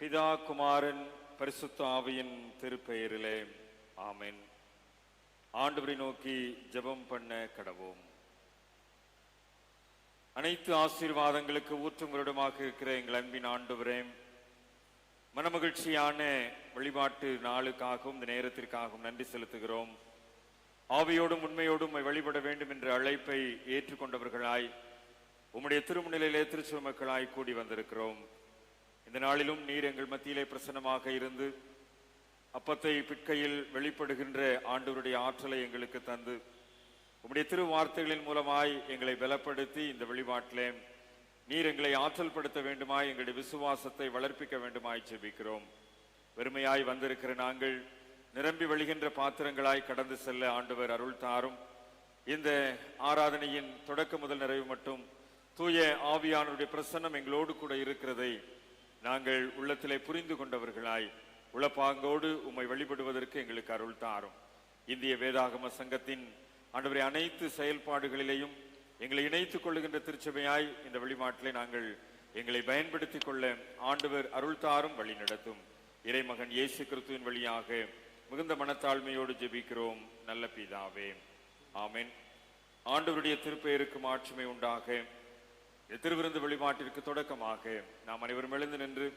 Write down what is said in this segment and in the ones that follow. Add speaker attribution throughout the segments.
Speaker 1: பிதா, குமாரன், பரிசுத்த ஆவியின் திருப்பெயரிலே ஆமென். ஆண்டவரை நோக்கி ஜெபம் பண்ண கடவோம். அனைத்து ஆசீர்வாதங்களுக்கு ஊற்றும் வருடமாக இருக்கிற எங்கள் அன்பின் ஆண்டவரே, மனமகிழ்ச்சியான வழிபாட்டு நாளுக்காகவும் இந்த நேரத்திற்காகவும் நன்றி செலுத்துகிறோம். ஆவியோடும் உண்மையோடும் வழிபட வேண்டும் என்ற அழைப்பை ஏற்றுக்கொண்டவர்களாய் உம்முடைய திருமுன்னிலையிலே திருச்சபை மக்களாய் கூடி வந்திருக்கிறோம். இந்த நாளிலும் நீர் எங்கள் மத்தியிலே பிரசன்னமாக இருந்து அப்பத்தை பிற்கையில் வெளிப்படுகின்ற ஆண்டவருடைய ஆற்றலை எங்களுக்கு தந்து உம்முடைய திரு வார்த்தைகளின் மூலமாய் எங்களை பலப்படுத்தி இந்த வழிபாட்டிலே நீர் எங்களை ஆற்றல் படுத்த வேண்டுமாய், எங்களுடைய விசுவாசத்தை வளர்ப்பிக்க வேண்டுமாய் ஜெபிக்கிறோம். வெறுமையாய் வந்திருக்கிற நாங்கள் நிரம்பி வழிகின்ற பாத்திரங்களாய் கடந்து செல்ல ஆண்டவர் அருள் தாரும். இந்த ஆராதனையின் தொடக்க முதல் நிறைவு மட்டும் தூய ஆவியானவருடைய பிரசன்னம் எங்களோடு கூட இருக்கிறதை நாங்கள் உள்ளத்திலே புரிந்து கொண்டவர்களாய் உளப்பாங்கோடு உம்மை வழிபடுவதற்கு எங்களுக்கு அருள் தாரும். இந்திய வேதாகம சங்கத்தின் ஆண்டவரை அனைத்து செயல்பாடுகளிலேயும் எங்களை இணைத்துக் கொள்ளுகின்ற திருச்சபையாய் இந்த வழிபாட்டிலே நாங்கள் எங்களை பயன்படுத்திக் கொள்ள ஆண்டவர் அருள் தாரும், வழி நடத்தும். இறைமகன் இயேசு கிறிஸ்துவின் வழியாக மிகுந்த மனத்தாழ்மையோடு ஜெபிக்கிறோம் நல்ல பிதாவே, ஆமென். ஆண்டவருடைய திருப்பெயருக்கு மாட்சிமை உண்டாக. திருவிருந்து வழிபாட்டிற்கு தொடக்கமாக நாம் அனைவரும் எழுந்து நின்று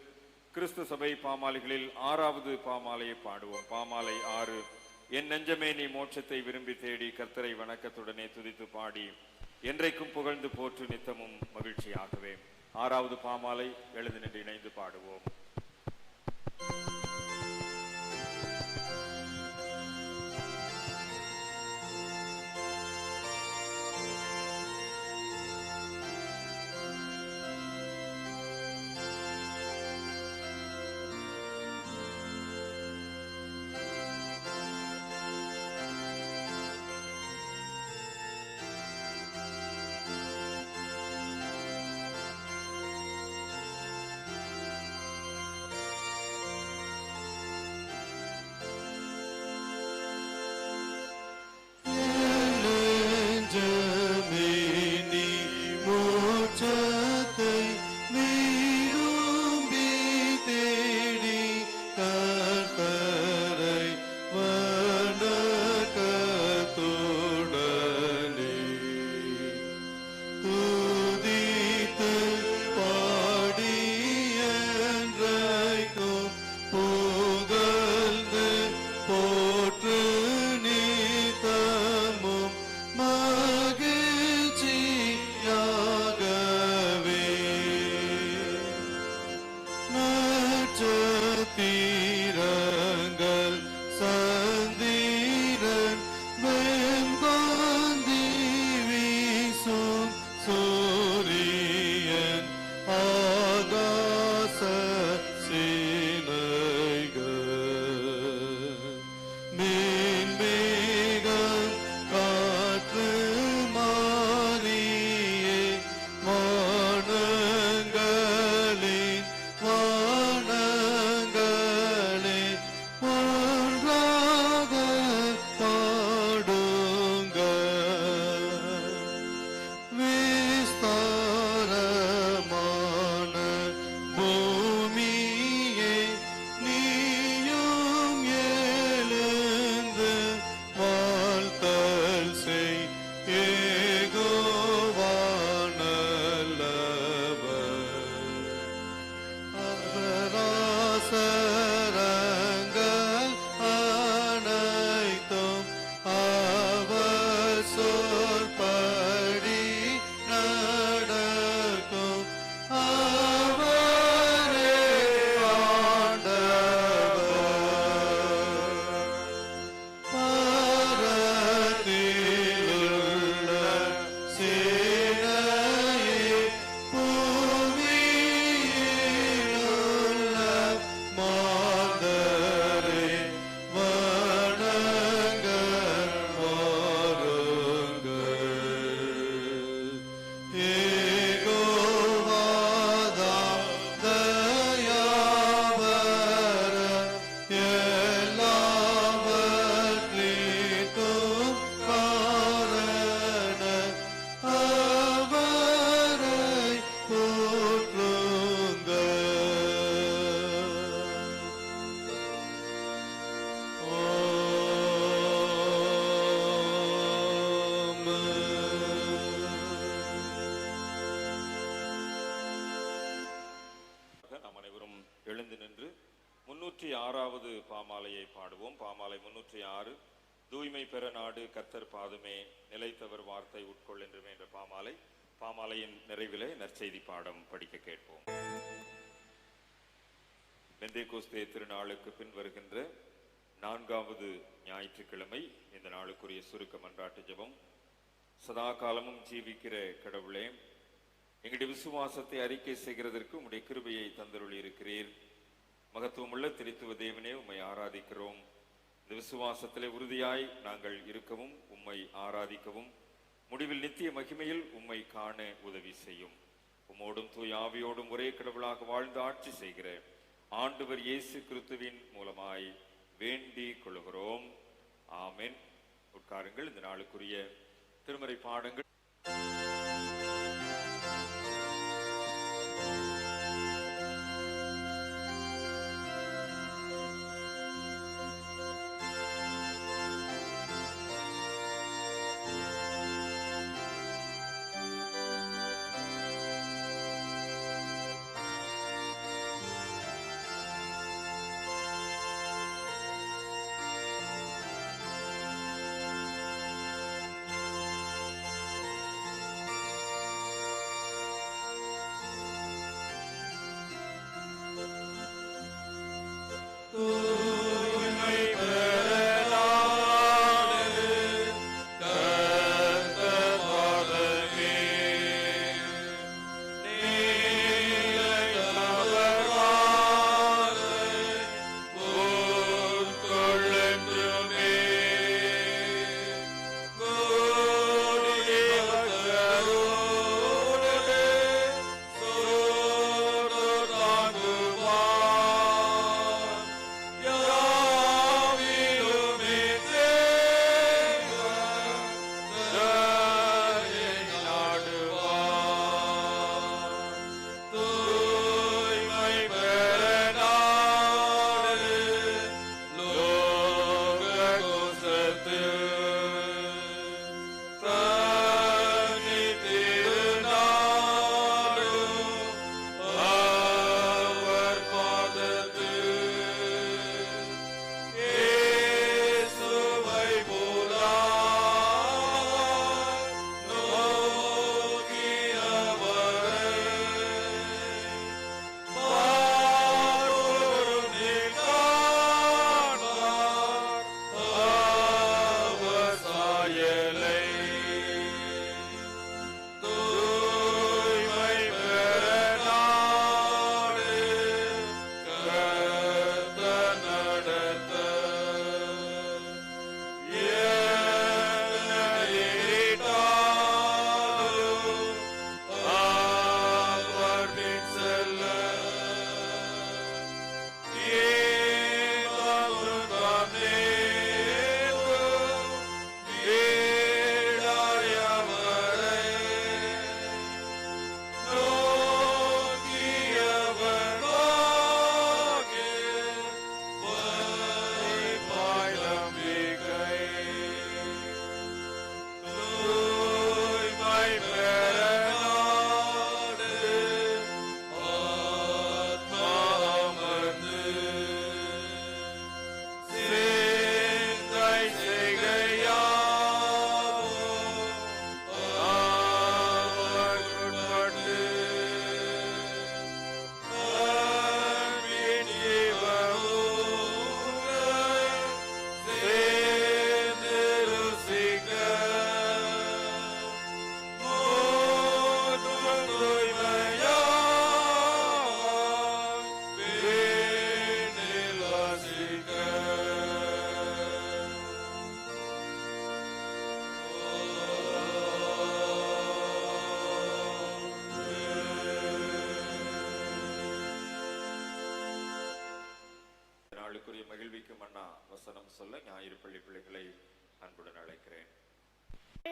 Speaker 1: கிறிஸ்து சபை பாமாலைகளில் 6வது பாமாலையை பாடுவோம். பாமாலை 6. என் நெஞ்சமே நீ மோட்சத்தை விரும்பி தேடி கர்த்தரை வணக்கத்துடனே துதித்து பாடி என்றைக்கும் புகழ்ந்து போற்று நித்தமும் மகிழ்ச்சியாகவே. 6வது பாமாலை எழுந்து நின்று இணைந்து பாடுவோம். எழுந்து நின்று 306வது பாமாலையை பாடுவோம். பாமாலை 306, தூய்மை பெற நாடு கர்த்தர் பாதமே, நிலைத்தவர் வார்த்தை உட்கொள் என்று என்ற பாமாலை. பாமாலையின் நிறைவிலே நற்செய்தி பாடம் படிக்க கேட்போம். பெந்தேகோஸ்தே திருநாளுக்கு பின் வருகின்ற 4வது ஞாயிற்றுக்கிழமை இந்த நாளுக்குரிய சுருக்க மன்றாட்டு ஜெபம். சதா காலமும் ஜீவிக்கிற கடவுளே, எங்களுடைய விசுவாசத்தை அறிக்கை செய்கிறதற்கு உம்முடைய கிருபையை தந்தருளி இருக்கிறீர். மகத்துவமுள்ள திரித்துவ தேவனே, உம்மை ஆராதிக்கிறோம். இந்த விசுவாசத்திலே உறுதியாய் நாங்கள் இருக்கவும், உம்மை ஆராதிக்கவும், முடிவில் நித்திய மகிமையில் உம்மை காண உதவி செய்யும். உம்மோடும் தூய ஆவியோடும் ஒரே கடவுளாக வாழ்ந்து ஆட்சி செய்கிற ஆண்டவர் இயேசு கிறிஸ்துவின் மூலமாய் வேண்டிக் கொள்கிறோம். ஆமென். உட்காருங்கள். இந்த நாளுக்குரிய திருமறை பாடங்கள்.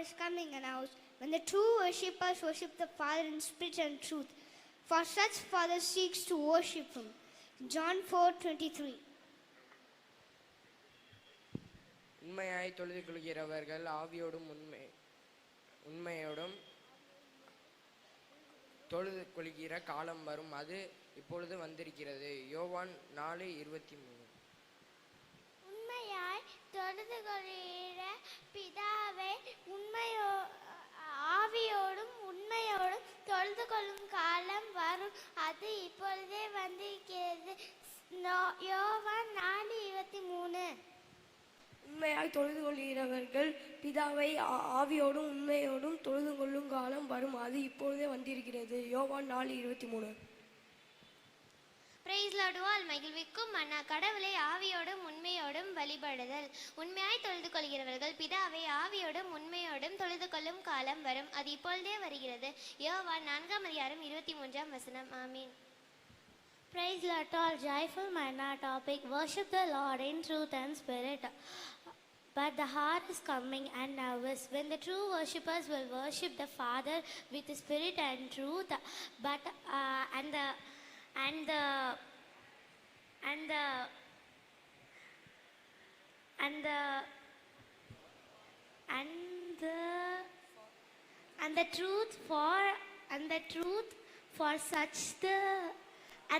Speaker 2: Is coming and out when the true worshippers worship the Father in spirit and truth. For such Father seeks to worship him. John 4:23.
Speaker 3: உண்மையாய் தொழுது கொள்கிறவர்கள் ஆவியோடும் உண்மையோடும் தொழுது கொள்கிற காலம் வரும், அது இப்பொழுது வந்திருக்கிறது. யோவான் 4:23.
Speaker 2: உண்மையாய் தொழுது கொள்கிற பிதாவை ஆவியோடும் உண்மையோடும் தொழுது கொள்ளும் காலம் வரும், அது இப்பொழுதே வந்திருக்கிறது. யோவான் 4:23.
Speaker 4: உண்மையாய் தொழுது கொள்கிறவர்கள் பிதாவை ஆவியோடும் உண்மையோடும் தொழுது கொள்ளும் காலம் வரும், அது இப்பொழுதே வந்திருக்கிறது. யோவான் 4:23.
Speaker 5: Praise Lord all. மகிழ்விக்கும் மன்னா கடவுளை ஆவியோடும் உண்மையோடும் வழிபடுதல். உண்மையாய் தொழுது கொள்கிறவர்கள் பிதாவை ஆவியோடும் உண்மையோடும் தொழுது கொள்ளும் காலம் வரும், அது இப்பொழுதே வருகிறது. யோவான் 4:23. ஆமீன்.
Speaker 2: Praise Lord all. Joyful manna topic. Worship the Lord in truth and spirit. But the heart is coming and nervous. When the true worshippers will worship the Father with the spirit and truth, but and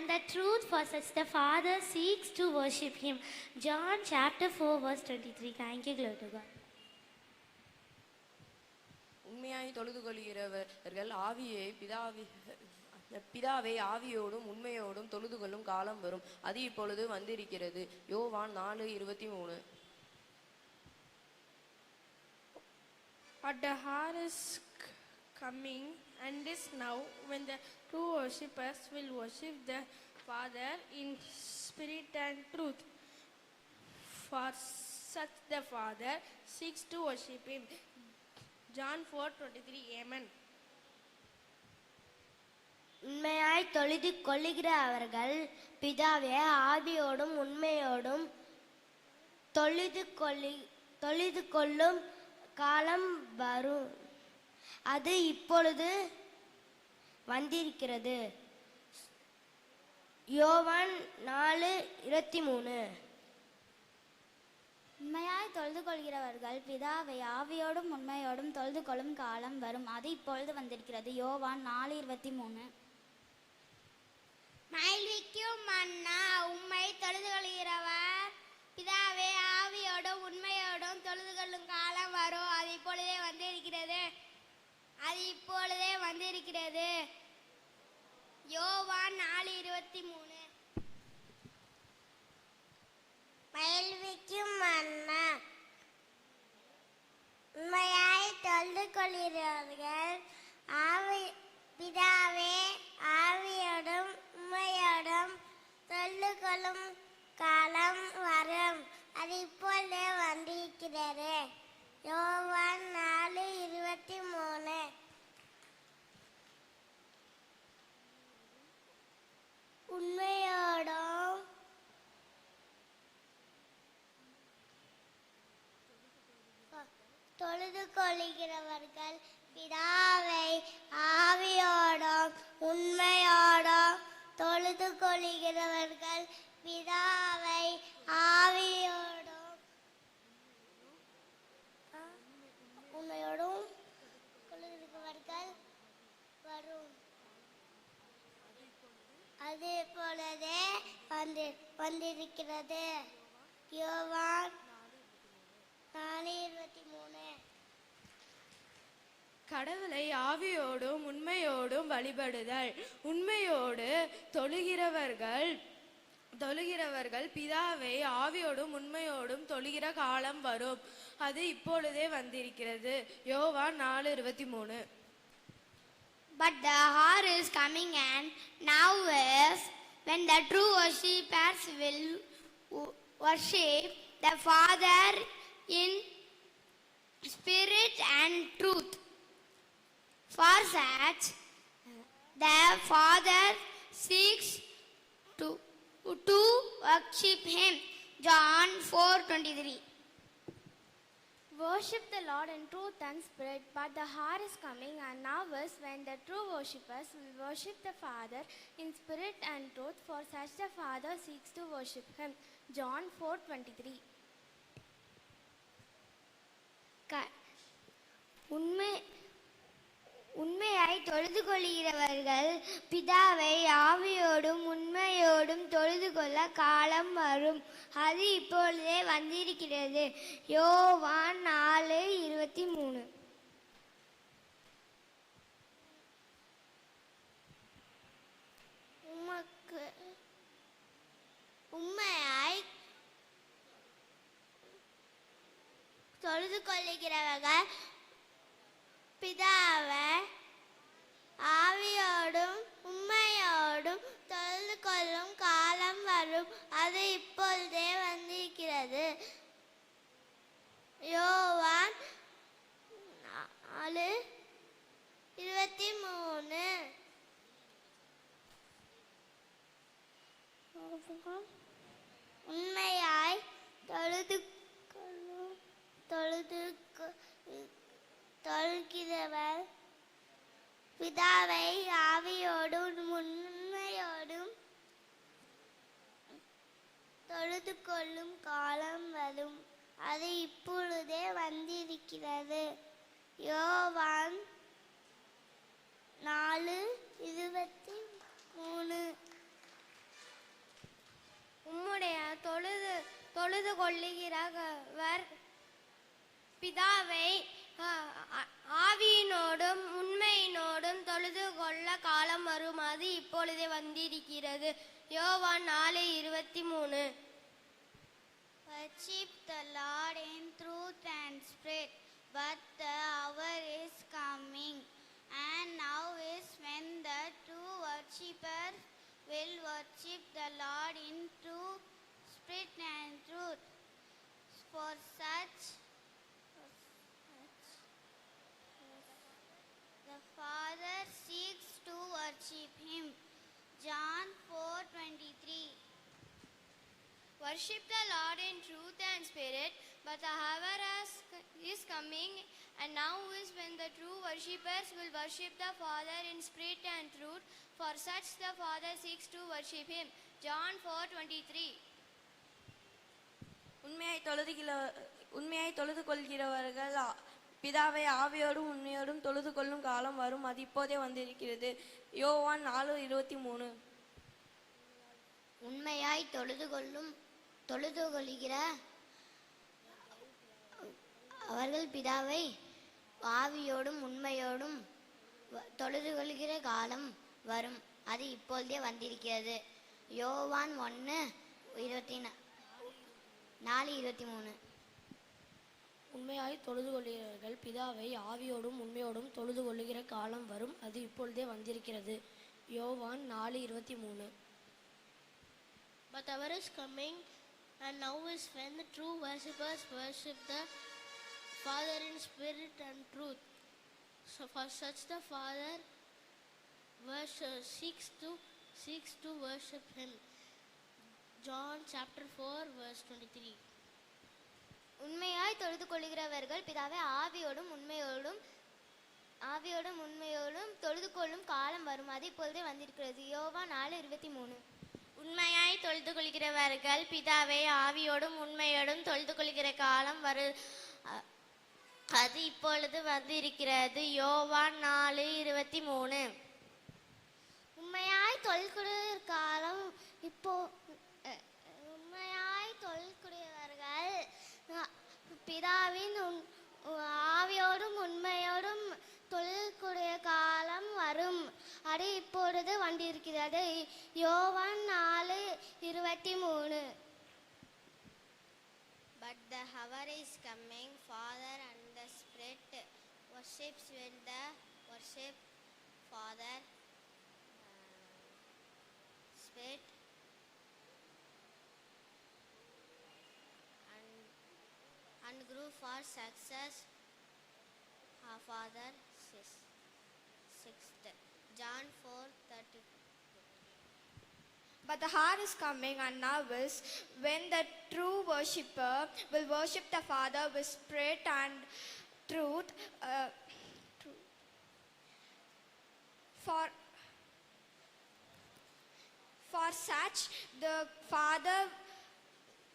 Speaker 2: the truth for such the Father seeks to worship him. John chapter 4:23. Thank you, glory to God.
Speaker 3: உண்மையாய் தொழுது கொள்கிறவர்கள் பிதாவை ஆவியோடும் உண்மையோடும் தொழுது கொள்ளும் காலம் வரும், அது இப்பொழுது வந்திருக்கிறது. யோவான் 4:23.
Speaker 4: But the hour is coming and is now when the true worshippers will worship the Father in spirit and truth. For such the Father seeks to worship him. John 4:23. Amen.
Speaker 2: உண்மையாய் தொழுது கொள்ளுகிறவர்கள் பிதாவை ஆவியோடும் உண்மையோடும் தொழுது கொள்ளும் காலம் வரும், அது இப்பொழுது வந்திருக்கிறது. யோவான் 4:23.
Speaker 5: உண்மையாய் தொழுது கொள்கிறவர்கள் பிதாவை ஆவியோடும் உண்மையோடும் தொழுது கொள்ளும் காலம் வரும், அது இப்பொழுது வந்திருக்கிறது. யோவான் 4:23.
Speaker 2: மகிழ்விக்கும் மன்னா உம்மை தொழுது கொள்கிறவர் பிதாவே ஆவியோடும் உண்மையோடும் தொழுது கொள்ளும் காலம் வரும், அது இப்பொழுதே வந்திருக்கிறது. யோவான் 4:23. மகிழ்விக்கும் மன்னா உண்மையாய் தொழுது கொள்கிறவர்கள் பிதாவே ஆவியோடும் உண்மையோடும் தொழுது கொள்ளும் காலம் வரும், அது இப்பொழுதே வந்திருக்கிறது. யோவான் 4:23. உண்மையோடும் தொழுது கொள்கிறவர்கள் பிதாவை ஆவியோடும் உண்மையோடும் தொழுது கொள்கிறவர்கள் பிதாவை ஆவியோடும் உண்மையோடும் கொள்கிறவர்கள் வரும், அது இப்பொழுதே வந்திருக்கிறது. யோவான் 4:23.
Speaker 4: கடவுளை ஆவியோடும் உண்மையோடும் வழிபடுதல். உண்மையோடு தொழுகிறவர்கள் பிதாவை ஆவியோடும் உண்மையோடும் தொழுகிற காலம் வரும், அது இப்பொழுதே வந்திருக்கிறது. யோவான் 4:23.
Speaker 2: But the hour is coming and now is when the true worshippers will worship the Father in spirit and truth. For such the Father seeks to worship him. John 4:23.
Speaker 5: Worship the Lord in truth and spirit, but the hour is coming and now is when the true worshippers will worship the Father in spirit and truth, for such the Father seeks to worship him. John 4:23.
Speaker 6: உண்மையாய் தொழுது கொள்கிறவர்கள் பிதாவை ஆவியோடும் உண்மையோடும் தொழுது கொள்ள காலம் வரும், அது இப்பொழுதே வந்திருக்கிறது. யோவான் 4:23.
Speaker 2: உமக்கு உண்மையாய் தொழுது கொள்ளுகிறவர்கள் பிதாவை ஆவியோடும் உண்மையோடும் தொழுது கொள்ளும் காலம் வரும், அது இப்பொழுதே வந்திருக்கிறது. யோவான் 4:23. உண்மையாய் தொழுகிறவர் பிதாவை ஆவியோடும் உண்மையோடும் தொழுது கொள்ளும் காலம் வரும், அது இப்பொழுதே வந்திருக்கிறது. யோவான் 4:23.
Speaker 6: உம்முடைய தொழுது கொள்ளுகிறவர் பிதாவை ஆவியினோடும் உண்மையினோடும் தொழுது கொள்ள காலம் வரும், அது இப்பொழுதே வந்திருக்கிறது. யோவான் 4:23.
Speaker 2: Worship the Lord in truth and spirit, but the hour is coming, and now is when the true worshippers will worship the Lord in true spirit and truth. For such the Father seeks to worship him. John 4:23.
Speaker 6: Worship the Lord in truth and spirit, but the hour is coming, and now is when the true worshippers will worship the Father in spirit and truth. For such the Father seeks to worship him. John 4:23.
Speaker 3: உண்மையாய் தொழுது கொள்கிறவர்கள் பிதாவை ஆவியோடும் உண்மையோடும் தொழுது கொள்ளும் காலம் வரும், அது இப்போதே வந்திருக்கிறது. யோவான் 4:23.
Speaker 2: உண்மையாய் தொழுது கொள்கிற அவர்கள் பிதாவை ஆவியோடும் உண்மையோடும் தொழுது கொள்கிற காலம் வரும், அது இப்பொழுதே வந்திருக்கிறது. யோவான் 1:4:23.
Speaker 7: உண்மையாய் தொழுது கொள்கிறவர்கள் பிதாவை ஆவியோடும் உண்மையோடும் தொழுது கொள்ளுகிற காலம் வரும், அது இப்பொழுதே வந்திருக்கிறது. யோவான் 4:23.
Speaker 4: But the hour is coming, and now is when the true worshippers worship the Father in spirit and truth. So for such the Father seeks to worship him. John chapter 4:23.
Speaker 5: உண்மையாய் தொழுது கொள்கிறவர்கள் பிதாவை ஆவியோடும் உண்மையோடும் தொழுது கொள்ளும் காலம் வரும், அது இப்பொழுதே வந்திருக்கிறது. யோவான் 4:23.
Speaker 2: உண்மையாய் தொழுது கொள்கிறவர்கள் பிதாவை ஆவியோடும் உண்மையோடும் தொழுது கொள்கிற காலம் வரும், அது இப்பொழுது வந்திருக்கிறது. யோவான் 4:23. உண்மையாய் தொழுகிற காலம் உண்மையாய் தொழுகிறவர்கள் பிதாவின் ஆவியோடும் உண்மையோடும் தொழுகிற காலம் வரும், அது இப்பொழுது வந்திருக்கிறது. யோவான் 4:23.
Speaker 5: But the hour is coming, Father and the Spirit worships will the worship Father, Spirit, and grew for success. Our Father, 6th. John 4:30.
Speaker 6: But the hour is coming, and now is when the true worshipper will worship the Father with spirit and truth. For such the Father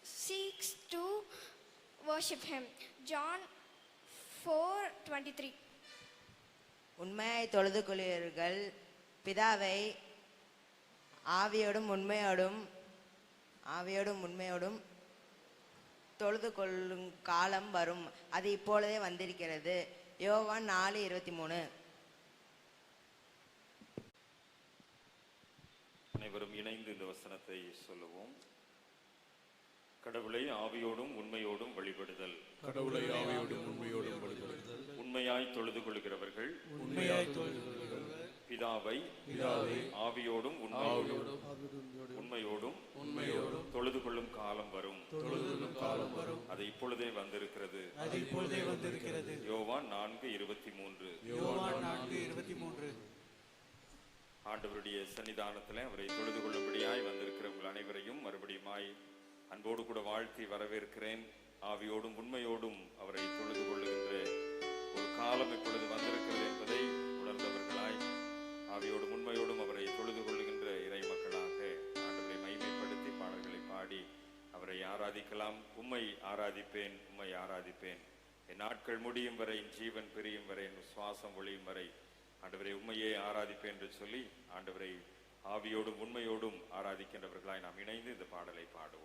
Speaker 6: seeks to worship him. John 4:23.
Speaker 8: உண்மையாய் தொழுது கொள்கிறவர்கள் பிதாவை ஆவியோடும் உண்மையோடும் தொழுது கொள்ளும் காலம் வரும், அது இப்பொழுதே வந்திருக்கிறது. யோவான் 4:23.
Speaker 1: அனைவரும் இணைந்து இந்த வசனத்தை சொல்லுவோம். கடவுளை ஆவியோடும் உண்மையோடும் வழிபடுதல்.
Speaker 9: கடவுளை ஆவியோடும் உண்மையோடும் வழிபடுதல்.
Speaker 1: உண்மையாய் தொழுது கொள்கிறவர்கள் பிதாவை ஆவியோடும் உண்மையோடும் தொழுது கொள்ளும் காலம் வரும், அது இப்பொழுதே வந்திருக்கிறது. யோவான் 4:23. ஆண்டவருடைய சன்னிதானத்திலே அவரை தொழுது கொள்ளும்படியாய் வந்திருக்கிற உங்கள் அனைவரையும் மறுபடியுமாய் அன்போடு கூட வாழ்த்தி வரவேற்கிறேன். ஆவியோடும் உண்மையோடும் அவரை தொழுது கொள்ளுகின்ற ஒரு காலம் இப்பொழுது வந்திருக்கிறது என்பதை உணர்ந்தவர்களாய் ஆவியோடும் உண்மையோடும் அவரை தொழுது கொள்ளுகின்ற இறை மக்களாக ஆண்டவரை மகிமைப்படுத்தி பாடல்களை பாடி அவரை ஆராதிக்கலாம். உம்மை ஆராதிப்பேன், உம்மை ஆராதிப்பேன், என் நாட்கள் முடியும் வரை, என் ஜீவன் பிரியும் வரை, என் சுவாசம் ஒளியும் வரை ஆண்டவரை உண்மையே ஆராதிப்பேன் என்று சொல்லி ஆண்டவரை ஆவியோடும் உண்மையோடும் ஆராதிக்கின்றவர்களாய் நாம் இணைந்து இந்த பாடலை பாடுவோம்.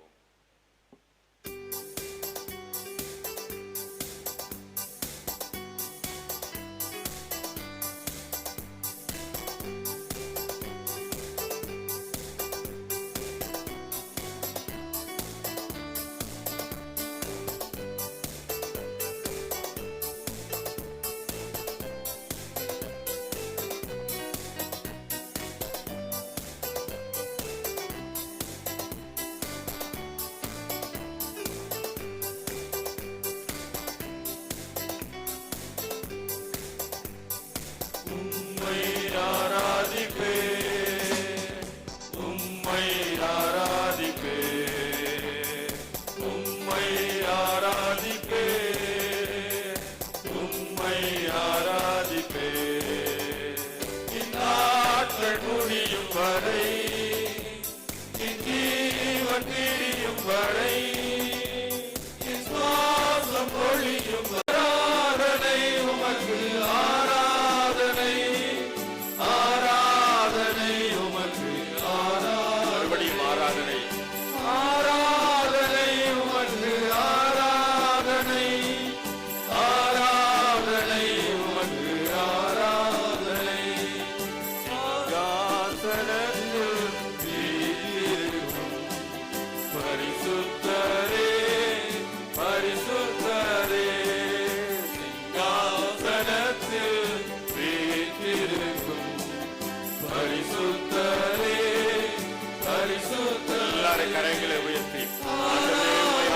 Speaker 1: கரைகளை உயர்த்தி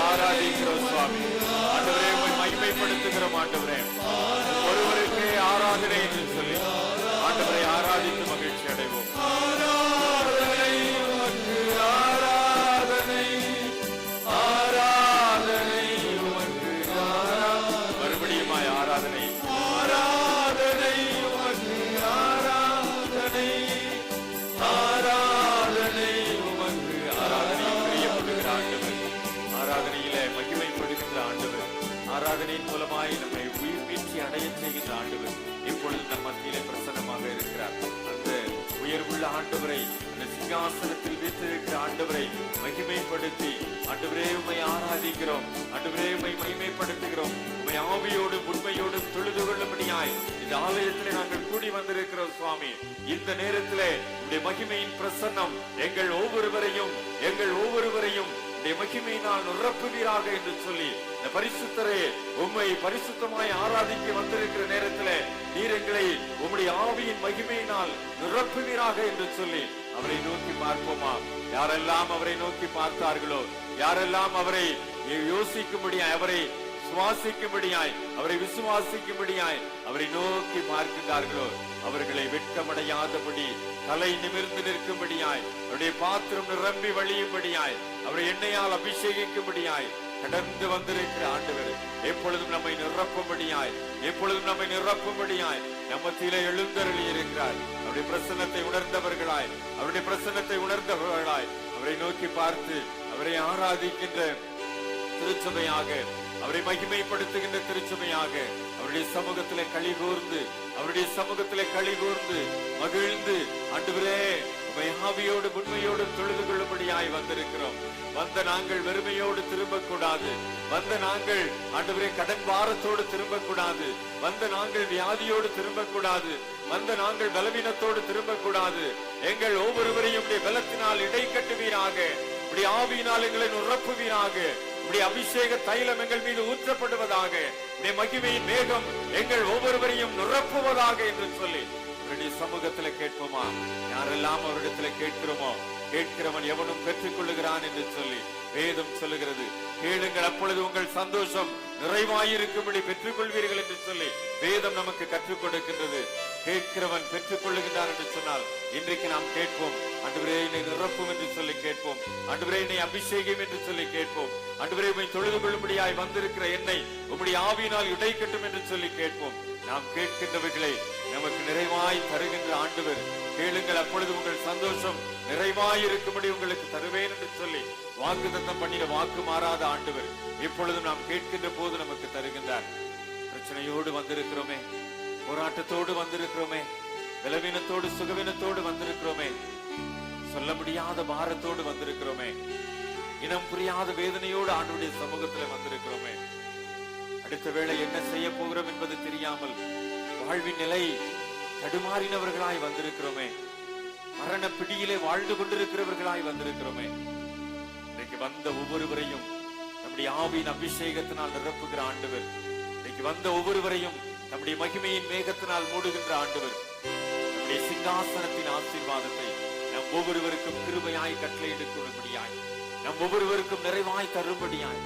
Speaker 1: ஆராதிக்கிறோம் சுவாமி. ஆண்டவரே உம்மை மகிமைப்படுத்துகிறோம். ஆண்டவரே ஒருவருக்கே ஆராதனை என்று சொல்லி ஆண்டவரை ஆராதித்து மகிழ்ச்சி அடைவோம். மறுபடியுமாய் ஆராதனை ஆராதனையிலே மகிமைப்படுகின்ற ஆண்டவர், ஆராதனையின் மூலமாய் நம்மை உயிர் மீட்சி அடைய செய்கின்ற ஆண்டவர் இப்பொழுது நம் மத்தியிலே பிரசன்னமாக இருக்கிறார். அந்த உயர்வுள்ள ஆண்டவரை, அந்த சிங்காசனத்தில் வீற்றிருக்கிற ஆண்டவரை மகிமைப்படுத்தி ஆண்டவரே உம்மை ஆராதிக்கிறோம், ஆண்டவரே உம்மை மகிமைப்படுத்துகிறோம். உம்மை ஆவியோடு உண்மையோடு தொழுது கொள்ளும்படியாய் இந்த ஆலயத்திலே நாங்கள் கூடி வந்திருக்கிறோம் சுவாமி. இந்த நேரத்திலே உம்முடைய மகிமையின் பிரசன்னம் எங்கள் ஒவ்வொருவரையும் மகிமையினால் நிரப்புவீராக என்று சொல்லி இந்த பரிசுத்தரே உம்மை பரிசுத்தமாய் ஆராதிக்க வந்திருக்கிற நேரத்திலே நீர் எங்களை உம்முடைய ஆவியின் மகிமையினால் நிரப்புவீராக என்று சொல்லி அவரை நோக்கி பார்ப்போமா? யாரெல்லாம் அவரை நோக்கி பார்த்தார்களோ, யாரெல்லாம் அவரை யோசிக்கும்படியாய், அவரை சுவாசிக்கும்படியாய், அவரை விசுவாசிக்கும்படியாய் அவரை நோக்கி பார்க்கின்றார்களோ அவர்களை வெட்கமடையாதபடி தலை நிமிர்ந்து நிற்கும்படியாய், அவருடைய பாத்திரம் நிரம்பி வழியும்படியாய், அவரை எண்ணெயால் அபிஷேகிக்கும்படியாய் கடந்து வந்திருக்கிற ஆண்டவர் எப்பொழுதும் நம்மை நிரப்பும்படியாய் நம்ம மத்தியிலே எழுந்தருளி இருக்கிறார். அவருடைய பிரசன்னத்தை உணர்ந்தவர்களாய் அவரை நோக்கி பார்த்து அவரை ஆராதிக்கின்ற திருச்சபையாக, அவரை மகிமைப்படுத்துகின்ற திருச்சபையாக, அவருடைய அவருடைய சமூகத்திலே களி கூர்ந்து, அவருடைய சமூகத்திலே களி கூர்ந்து மகிழ்ந்து, ஆண்டவரே உம்மை ஆவியோடு உண்மையோடு தொழுது கொள்ளும்படியாய் வந்திருக்கிறோம். வந்த நாங்கள் வெறுமையோடு திரும்பக்கூடாது. வந்த நாங்கள் ஆண்டவரே கடன் பாரத்தோடு திரும்பக்கூடாது. வந்த நாங்கள் வியாதியோடு திரும்பக்கூடாது. வந்த நாங்கள் பலவீனத்தோடு திரும்பக்கூடாது. எங்கள் ஒவ்வொருவரையும் பலத்தினால் இடை கட்டுவீராக. இப்படி ஆவியினால் எங்களை நிரப்புவீராக. இப்படி அபிஷேக தைலம் எங்கள் மீது ஊற்றப்படுவதாக. இப்படி மகிமையின் மேகம் எங்கள் ஒவ்வொருவரையும் நிரப்புவதாக என்று சொல்லி அவருடைய சமூகத்துல கேட்போமா? யாரெல்லாம் அவரிடத்துல கேட்கிறோமோ, கேட்கிறவன் எவனும் பெற்றுக் கொள்ளுகிறான் என்று சொல்லி வேதம் சொல்லுகிறது. கேளுங்கள், அப்பொழுது உங்கள் சந்தோஷம் நிறைவாயிருக்கும்படி பெற்றுக் கொள்வீர்கள் என்று சொல்லி வேதம் நமக்கு கற்றுக் கொடுக்கின்றது. கேட்கிறவன் பெற்றுக் கொள்ளுகின்றான் என்று சொன்னால் இன்றைக்கு நாம் கேட்போம். ஆண்டவரே என்னை நிரப்பும் என்று சொல்லி கேட்போம். ஆண்டவரே என்னை அபிஷேகம் என்று சொல்லி கேட்போம். ஆண்டவரே உம்மை தொழுது கொள்ளும்படியாய் வந்திருக்கிற என்னை உம்முடைய ஆவியினால் இடைக்கட்டும் என்று சொல்லி கேட்போம். நாம் கேட்கின்றவர்களை நமக்கு நிறைவாய் தருகின்ற ஆண்டவர். கேளுங்கள், அப்பொழுது உங்கள் சந்தோஷம் நிறைவாயிருக்கும்படி உங்களுக்கு தருவேன் என்று சொல்லி வாக்குத்தத்தம் பண்ணின வாக்கு மாறாத ஆண்டவர் இப்பொழுதும் நாம் கேட்கின்ற போது நமக்கு தருகின்றார். பிரச்சனையோடு வந்திருக்கிறோமே, போராட்டத்தோடு வந்திருக்கிறோமே, பலவீனத்தோடு சுகவீனத்தோடு வந்திருக்கிறோமே, சொல்ல முடியாத பாரத்தோடு வந்திருக்கிறோமே, இனம் புரியாத வேதனையோடு ஆண்டவருடைய சமூகத்தில் வந்திருக்கிறோமே, அடுத்த வேளை என்ன செய்ய போகிறோம் என்பது தெரியாமல் வாழ்வின் நிலை தடுமாறினவர்களாய் வந்திருக்கிறோமே, மரண பிடியிலே வாழ்ந்து கொண்டிருக்கிறவர்களாய் வந்திருக்கிறோமே. இன்னைக்கு வந்த ஒவ்வொருவரையும் நம்முடைய ஆவியின் அபிஷேகத்தினால் நிரப்புகிற ஆண்டவர், இன்னைக்கு வந்த ஒவ்வொருவரையும் நம்முடைய மகிமையின் மேகத்தினால் மூடுகின்ற ஆண்டவர், நம்முடைய சிங்காசனத்தின் ஆசீர்வாதத்தை நம் ஒவ்வொருவருக்கும் கிருபையாய் கட்டளையிடும்படியாய், நம் ஒவ்வொருவருக்கும் நிறைவாய் தரும்படியாய்,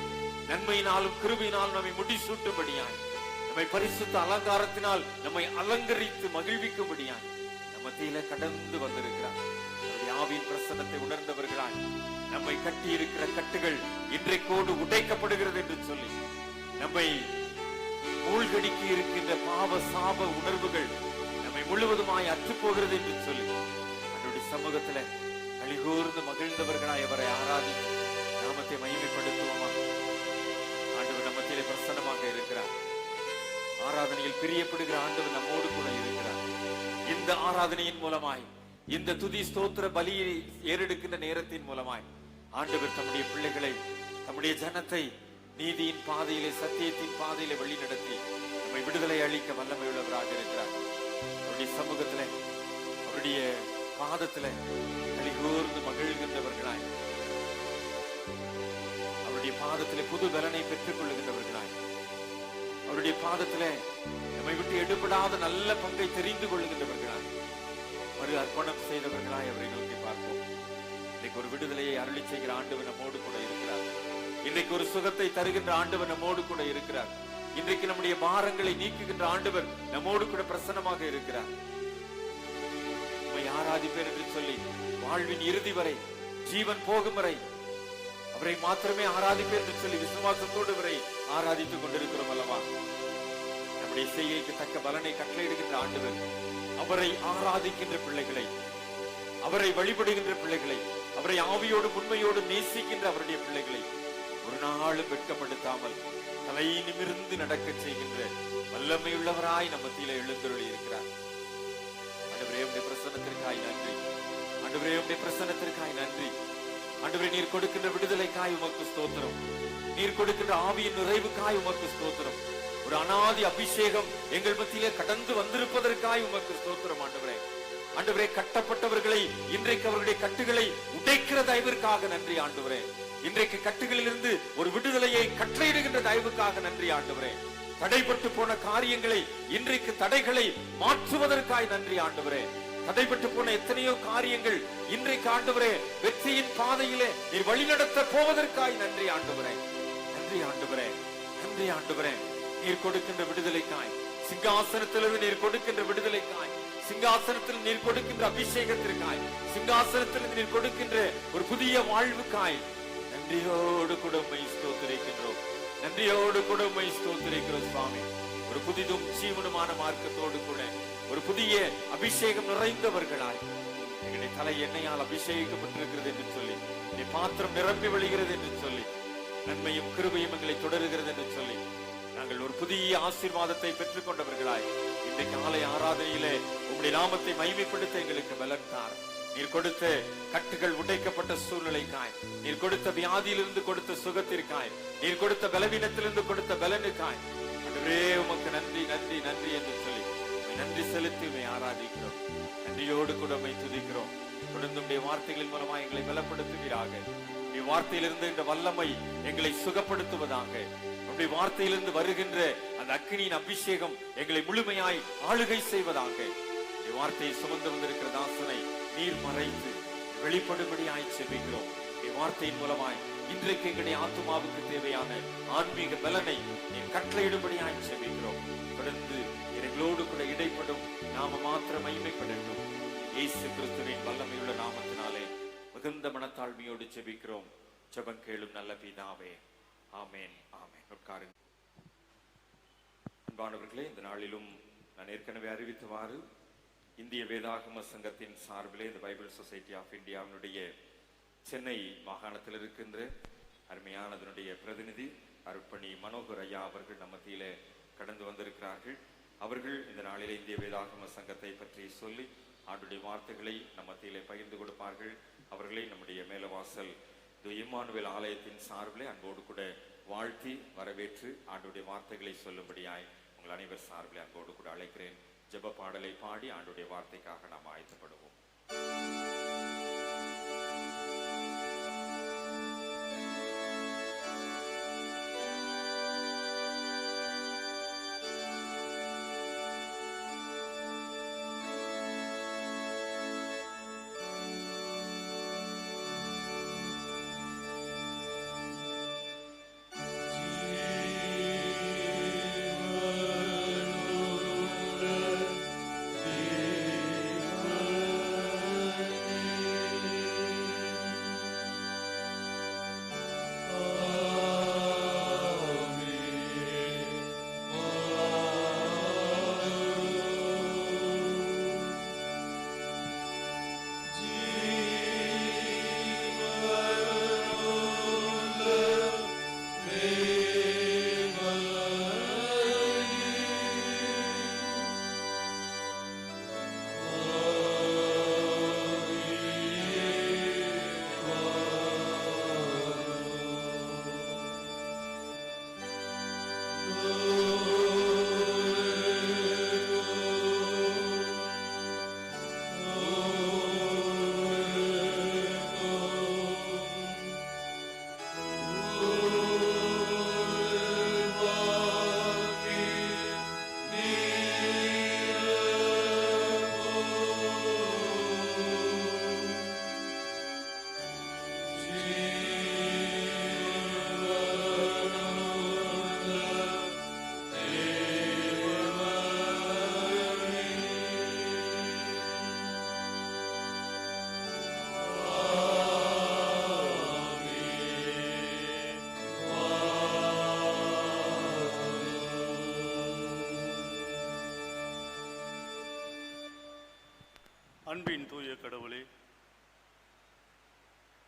Speaker 1: நன்மையினாலும் கிருபையினாலும் நம்மை முடிசூட்டும்படியாய், நம்மை பரிசுத்த அலங்காரத்தினால் நம்மை அலங்கரித்து மகிழ்விக்கும்படியாய் நம்ம மத்தியில கடந்து வந்திருக்கிறார். நம்முடைய ஆவியின் பிரசன்னத்தை உணர்ந்தவர்களாய் நம்மை கட்டி இருக்கிற கட்டுகள் இன்றைக்கோடு உடைக்கப்படுகிறது என்று சொல்லி, நம்மை மூழ்கடிக்கு இருக்கின்ற பாவ சாப உணர்வுகள் நம்மை முழுவதுமாய் அற்றுப்போகிறது என்று சொல்லி அவருடைய சமூகத்துல அழிகூர்ந்து மகிழ்ந்தவர்களாய் அவரை ஆராதித்து நாமத்தை மகிமைப்படுத்துவோமா? ஆண்டவர் நம்மத்திலே பிரசன்னமாக இருக்கிறார். ஆராதனையில் பிரியப்படுகிற ஆண்டவர் நம்மோடு கூட இருக்கிறார். இந்த ஆராதனையின் மூலமாய், இந்த துதி ஸ்தோத்திர பலியை ஏறெடுக்கின்ற நேரத்தின் மூலமாய் ஆண்டவர் தம்முடைய பிள்ளைகளை, தம்முடைய ஜனத்தை நீதியின் பாதையிலே, சத்தியத்தின் பாதையிலே வழி நடத்தி நம்மை விடுதலை அளிக்க வல்லமை உள்ளவராக இருக்கிறார். அவருடைய சமூகத்திலே, அவருடைய பாதத்திலே கலிகூர்ந்து மகிழ்கின்றவர்களாய், அவருடைய பாதத்திலே புது பலனை பெற்றுக் கொள்ளுகின்றவர்களாய், அவருடைய பாதத்திலே நம்மை விட்டு எடுபடாத நல்ல பங்கை தெரிந்து கொள்ளுகின்றவர்களாய், மறு அர்ப்பணம் செய்தவர்களாய் அவரை நோக்கி பார்ப்போம். இன்னைக்கு ஒரு விடுதலையை அருளி செய்கிற ஆண்டவர் நம்மோடு கூட இருக்கிறார். இன்றைக்கு ஒரு சுகத்தை தருகின்ற ஆண்டவர் நம்மோடு கூட இருக்கிறார். இன்றைக்கு நம்முடைய பாரங்களை நீக்குகின்ற ஆண்டவர் நம்மோடு கூட பிரசன்னமாக இருக்கிறார். உம்மை ஆராதிப்பேன் என்று சொல்லி வாழ்வின் இறுதி வரை, ஜீவன் போகும் வரை அவரை மாத்திரமே ஆராதிப்பேன் என்று சொல்லி விசுவாசத்தோடு வரை ஆராதித்துக் கொண்டிருக்கிறோம் அல்லவா? நம்முடைய செய்கைக்கு தக்க பலனை கட்டளையிடுகின்ற ஆண்டவர் அவரை ஆராதிக்கின்ற பிள்ளைகளை, அவரை வழிபடுகின்ற பிள்ளைகளை, அவரை ஆவியோடு உண்மையோடு நேசிக்கின்ற அவருடைய பிள்ளைகளை ஒரு நாளும் வெட்கப்படுத்தாமல் தலை நிமிர்ந்து நடக்க செய்கின்ற வல்லமையுள்ளவராய் நம்ம மத்தியிலே எழுந்தருளி இருக்கிறார். ஆண்டவரே உம்முடைய பிரசன்னத்திற்காய் நன்றி. ஆண்டவரே உம்முடைய பிரசன்னத்திற்காய் நன்றி. ஆண்டவரே நீர் கொடுக்கின்ற விடுதலைக்காய் உமக்கு ஸ்தோத்திரம். நீர் கொடுக்கின்ற ஆவியின் நிறைவுக்காய் உமக்கு ஸ்தோத்திரம். ஒரு அனாதி அபிஷேகம் எங்கள் மத்தியிலே கடந்து வந்திருப்பதற்காய் உமக்கு ஸ்தோத்திரம். ஆண்டவரே, ஆண்டவரே கட்டப்பட்டவர்களை இன்றைக்கு அவருடைய கட்டுகளை உடைக்கிற தயவிற்காக நன்றி ஆண்டவரே. இன்றைக்கு கட்டுகளிலிருந்து ஒரு விடுதலையை கட்டளையிடுகின்ற தயவுக்காக நன்றி ஆண்டவரே. தடைபட்டு போன காரியங்களை, இன்றைக்கு தடைகளை மாற்றுவதற்காய் நன்றி ஆண்டவரே. தடைபட்டு போன எத்தனையோ காரியங்கள் இன்றைக்கு ஆண்டவரே வெற்றியின் பாதையிலே நீர் வழிநடத்த போவதற்காய் நன்றி ஆண்டவரே. நன்றி ஆண்டவரே, நன்றி ஆண்டவரே. நீர் கொடுக்கின்ற விடுதலைக்காய், சிங்காசனத்திலிருந்து நீர் கொடுக்கின்ற விடுதலைக்காய், சிங்காசனத்தில் நீர் கொடுக்கின்ற அபிஷேகத்திற்காய், சிங்காசனத்தில் நீர் கொடுக்கின்ற ஒரு புதிய வாழ்வுக்காய் நன்றியோடு கூட உம்மை ஸ்தோத்திரிக்கின்றோம். நன்றியோடு கூட உம்மை ஸ்தோத்திரிக்கிறோம் சுவாமி. ஒரு புதிதும் ஜீவனுமான மார்க்கத்தோடு கூட ஒரு புதிய அபிஷேகம் நிறைந்தவர்களாய், எங்களுடைய தலை எண்ணெயால் அபிஷேகிக்கப்பட்டிருக்கிறது என்று சொல்லி, பாத்திரம் நிரம்பி வழிகிறது என்று சொல்லி, நன்மையும் கிருபையும் எங்களை தொடருகிறது என்று சொல்லி நாங்கள் ஒரு புதிய ஆசீர்வாதத்தை பெற்றுக் கொண்டவர்களாய் இன்றைக்கு காலை ஆராதனையிலே உம்முடைய நாமத்தை மகிமைப்படுத்த எங்களுக்கு பலன் தார். நீர் கொடுத்த கட்டுகள் உடைக்கப்பட்ட சூழ்நிலைக்காய், நீர் கொடுத்த வியாதியிலிருந்து கொடுத்த சுகத்திற்காய், நீர் கொடுத்த பலவீனத்திலிருந்து கொடுத்த பலனுக்காய் ஆண்டவரே உமக்கு நன்றி நன்றி நன்றி என்று சொல்லி நன்றி செலுத்தி உம்மை ஆராதிக்கிறோம். நன்றியோடு கூட உம்மை துதிக்கிறோம். தொடர்ந்து உம்முடைய வார்த்தைகளின் மூலமாக எங்களை பலப்படுத்துவீராக. உம்முடைய வார்த்தையிலிருந்து இந்த வல்லமை எங்களை சுகப்படுத்துவதாக. உம்முடைய வார்த்தையிலிருந்து வருகின்ற அந்த அக்கினியின் அபிஷேகம் எங்களை முழுமையாய் ஆளுகை செய்வதாக. உம்முடைய வார்த்தையை சுமந்து வந்திருக்கிற தாசனை நீர் மறைத்து வெளிப்படும்படியாய் செபிக்கிறோம். உம்முடைய வார்த்தையின் மூலமாய் இன்றைக்கு எங்களுடைய ஆத்துமாவுக்கு தேவையான ஆன்மீக பலனை நீர் கட்டளையிடும்படியாய் செபிக்கிறோம். தொடர்ந்து எங்களோடு கூட இடைப்படும் நாம மாத்திரம் மகிமைப்படட்டும். இயேசு கிறிஸ்துவின் வல்லமையுள்ள நாமத்தினாலே மிகுந்த மனத்தாழ்மையோடு செபிக்கிறோம். ஜெபம் கேளும் நல்ல பிதாவே, ஆமேன் ஆமேன். உட்காருங்க. அன்பானவர்களே, இந்த நாளிலும் நான் ஏற்கனவே அறிவித்தவாறு இந்திய வேதாகம சங்கத்தின் சார்பிலே இந்த பைபிள் சொசைட்டி ஆஃப் இந்தியாவினுடைய சென்னை மாகாணத்தில் இருக்கின்ற அருமையானதனுடைய பிரதிநிதி அருட்பணி மனோகர் ஐயா அவர்கள் நம்ம மத்தியிலே கடந்து வந்திருக்கிறார்கள். அவர்கள் இந்த நாளிலே இந்திய வேதாகம சங்கத்தை பற்றி சொல்லி ஆண்டுடைய வார்த்தைகளை நம்ம மத்தியிலே பகிர்ந்து கொடுப்பார்கள். அவர்களை நம்முடைய மேலவாசல் இம்மானுவேல் ஆலயத்தின் சார்பிலே அன்போடு கூட வாழ்த்தி வரவேற்று ஆண்டுடைய வார்த்தைகளை சொல்லும்படியாய் உங்கள் அனைவர் சார்பிலே அன்போடு கூட அழைக்கிறேன். ஜெப பாடலை பாடி ஆண்டுடைய வார்த்தைக்காக நாம் ஆயத்தப்படுவோம்.
Speaker 10: அன்பின் தூய கடவுளே,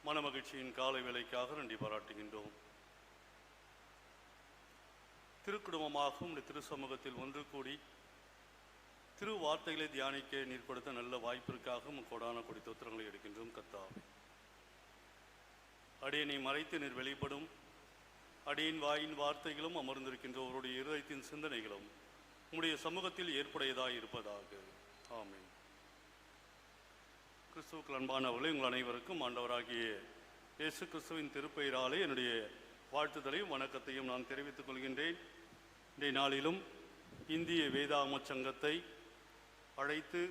Speaker 10: மனமகிழ்ச்சியின் காலை வேளைக்காக நன்றி பாராட்டுகின்றோம். திருக்குடும்பமாகவும் திரு சமூகத்தில் ஒன்று கூடி திரு வார்த்தைகளை தியானிக்க நீர் கொடுத்த நல்ல வாய்ப்பிற்காக கொடான கொடி தோத்திரங்களை எடுக்கின்றோம். கர்த்தாவே, அடியனை மறைத்து நீர் வெளிப்படும். அடியின் வாயின் வார்த்தைகளும் அமர்ந்திருக்கின்ற அவருடைய இருதயத்தின் சிந்தனைகளும் உம்முடைய சமூகத்தில் ஏற்புடையதாய் இருப்பதாக. ஆமென். கிறிஸ்துவுக்கு அன்பானவர்களே, உங்கள் அனைவருக்கும் ஆண்டவராகிய இயேசு கிறிஸ்துவின் திருப்பெயராலே என்னுடைய வாழ்த்துதலையும் வணக்கத்தையும் நான் தெரிவித்துக் கொள்கின்றேன். இன்றைய நாளிலும் இந்திய வேதாகம சங்கத்தை அழைத்து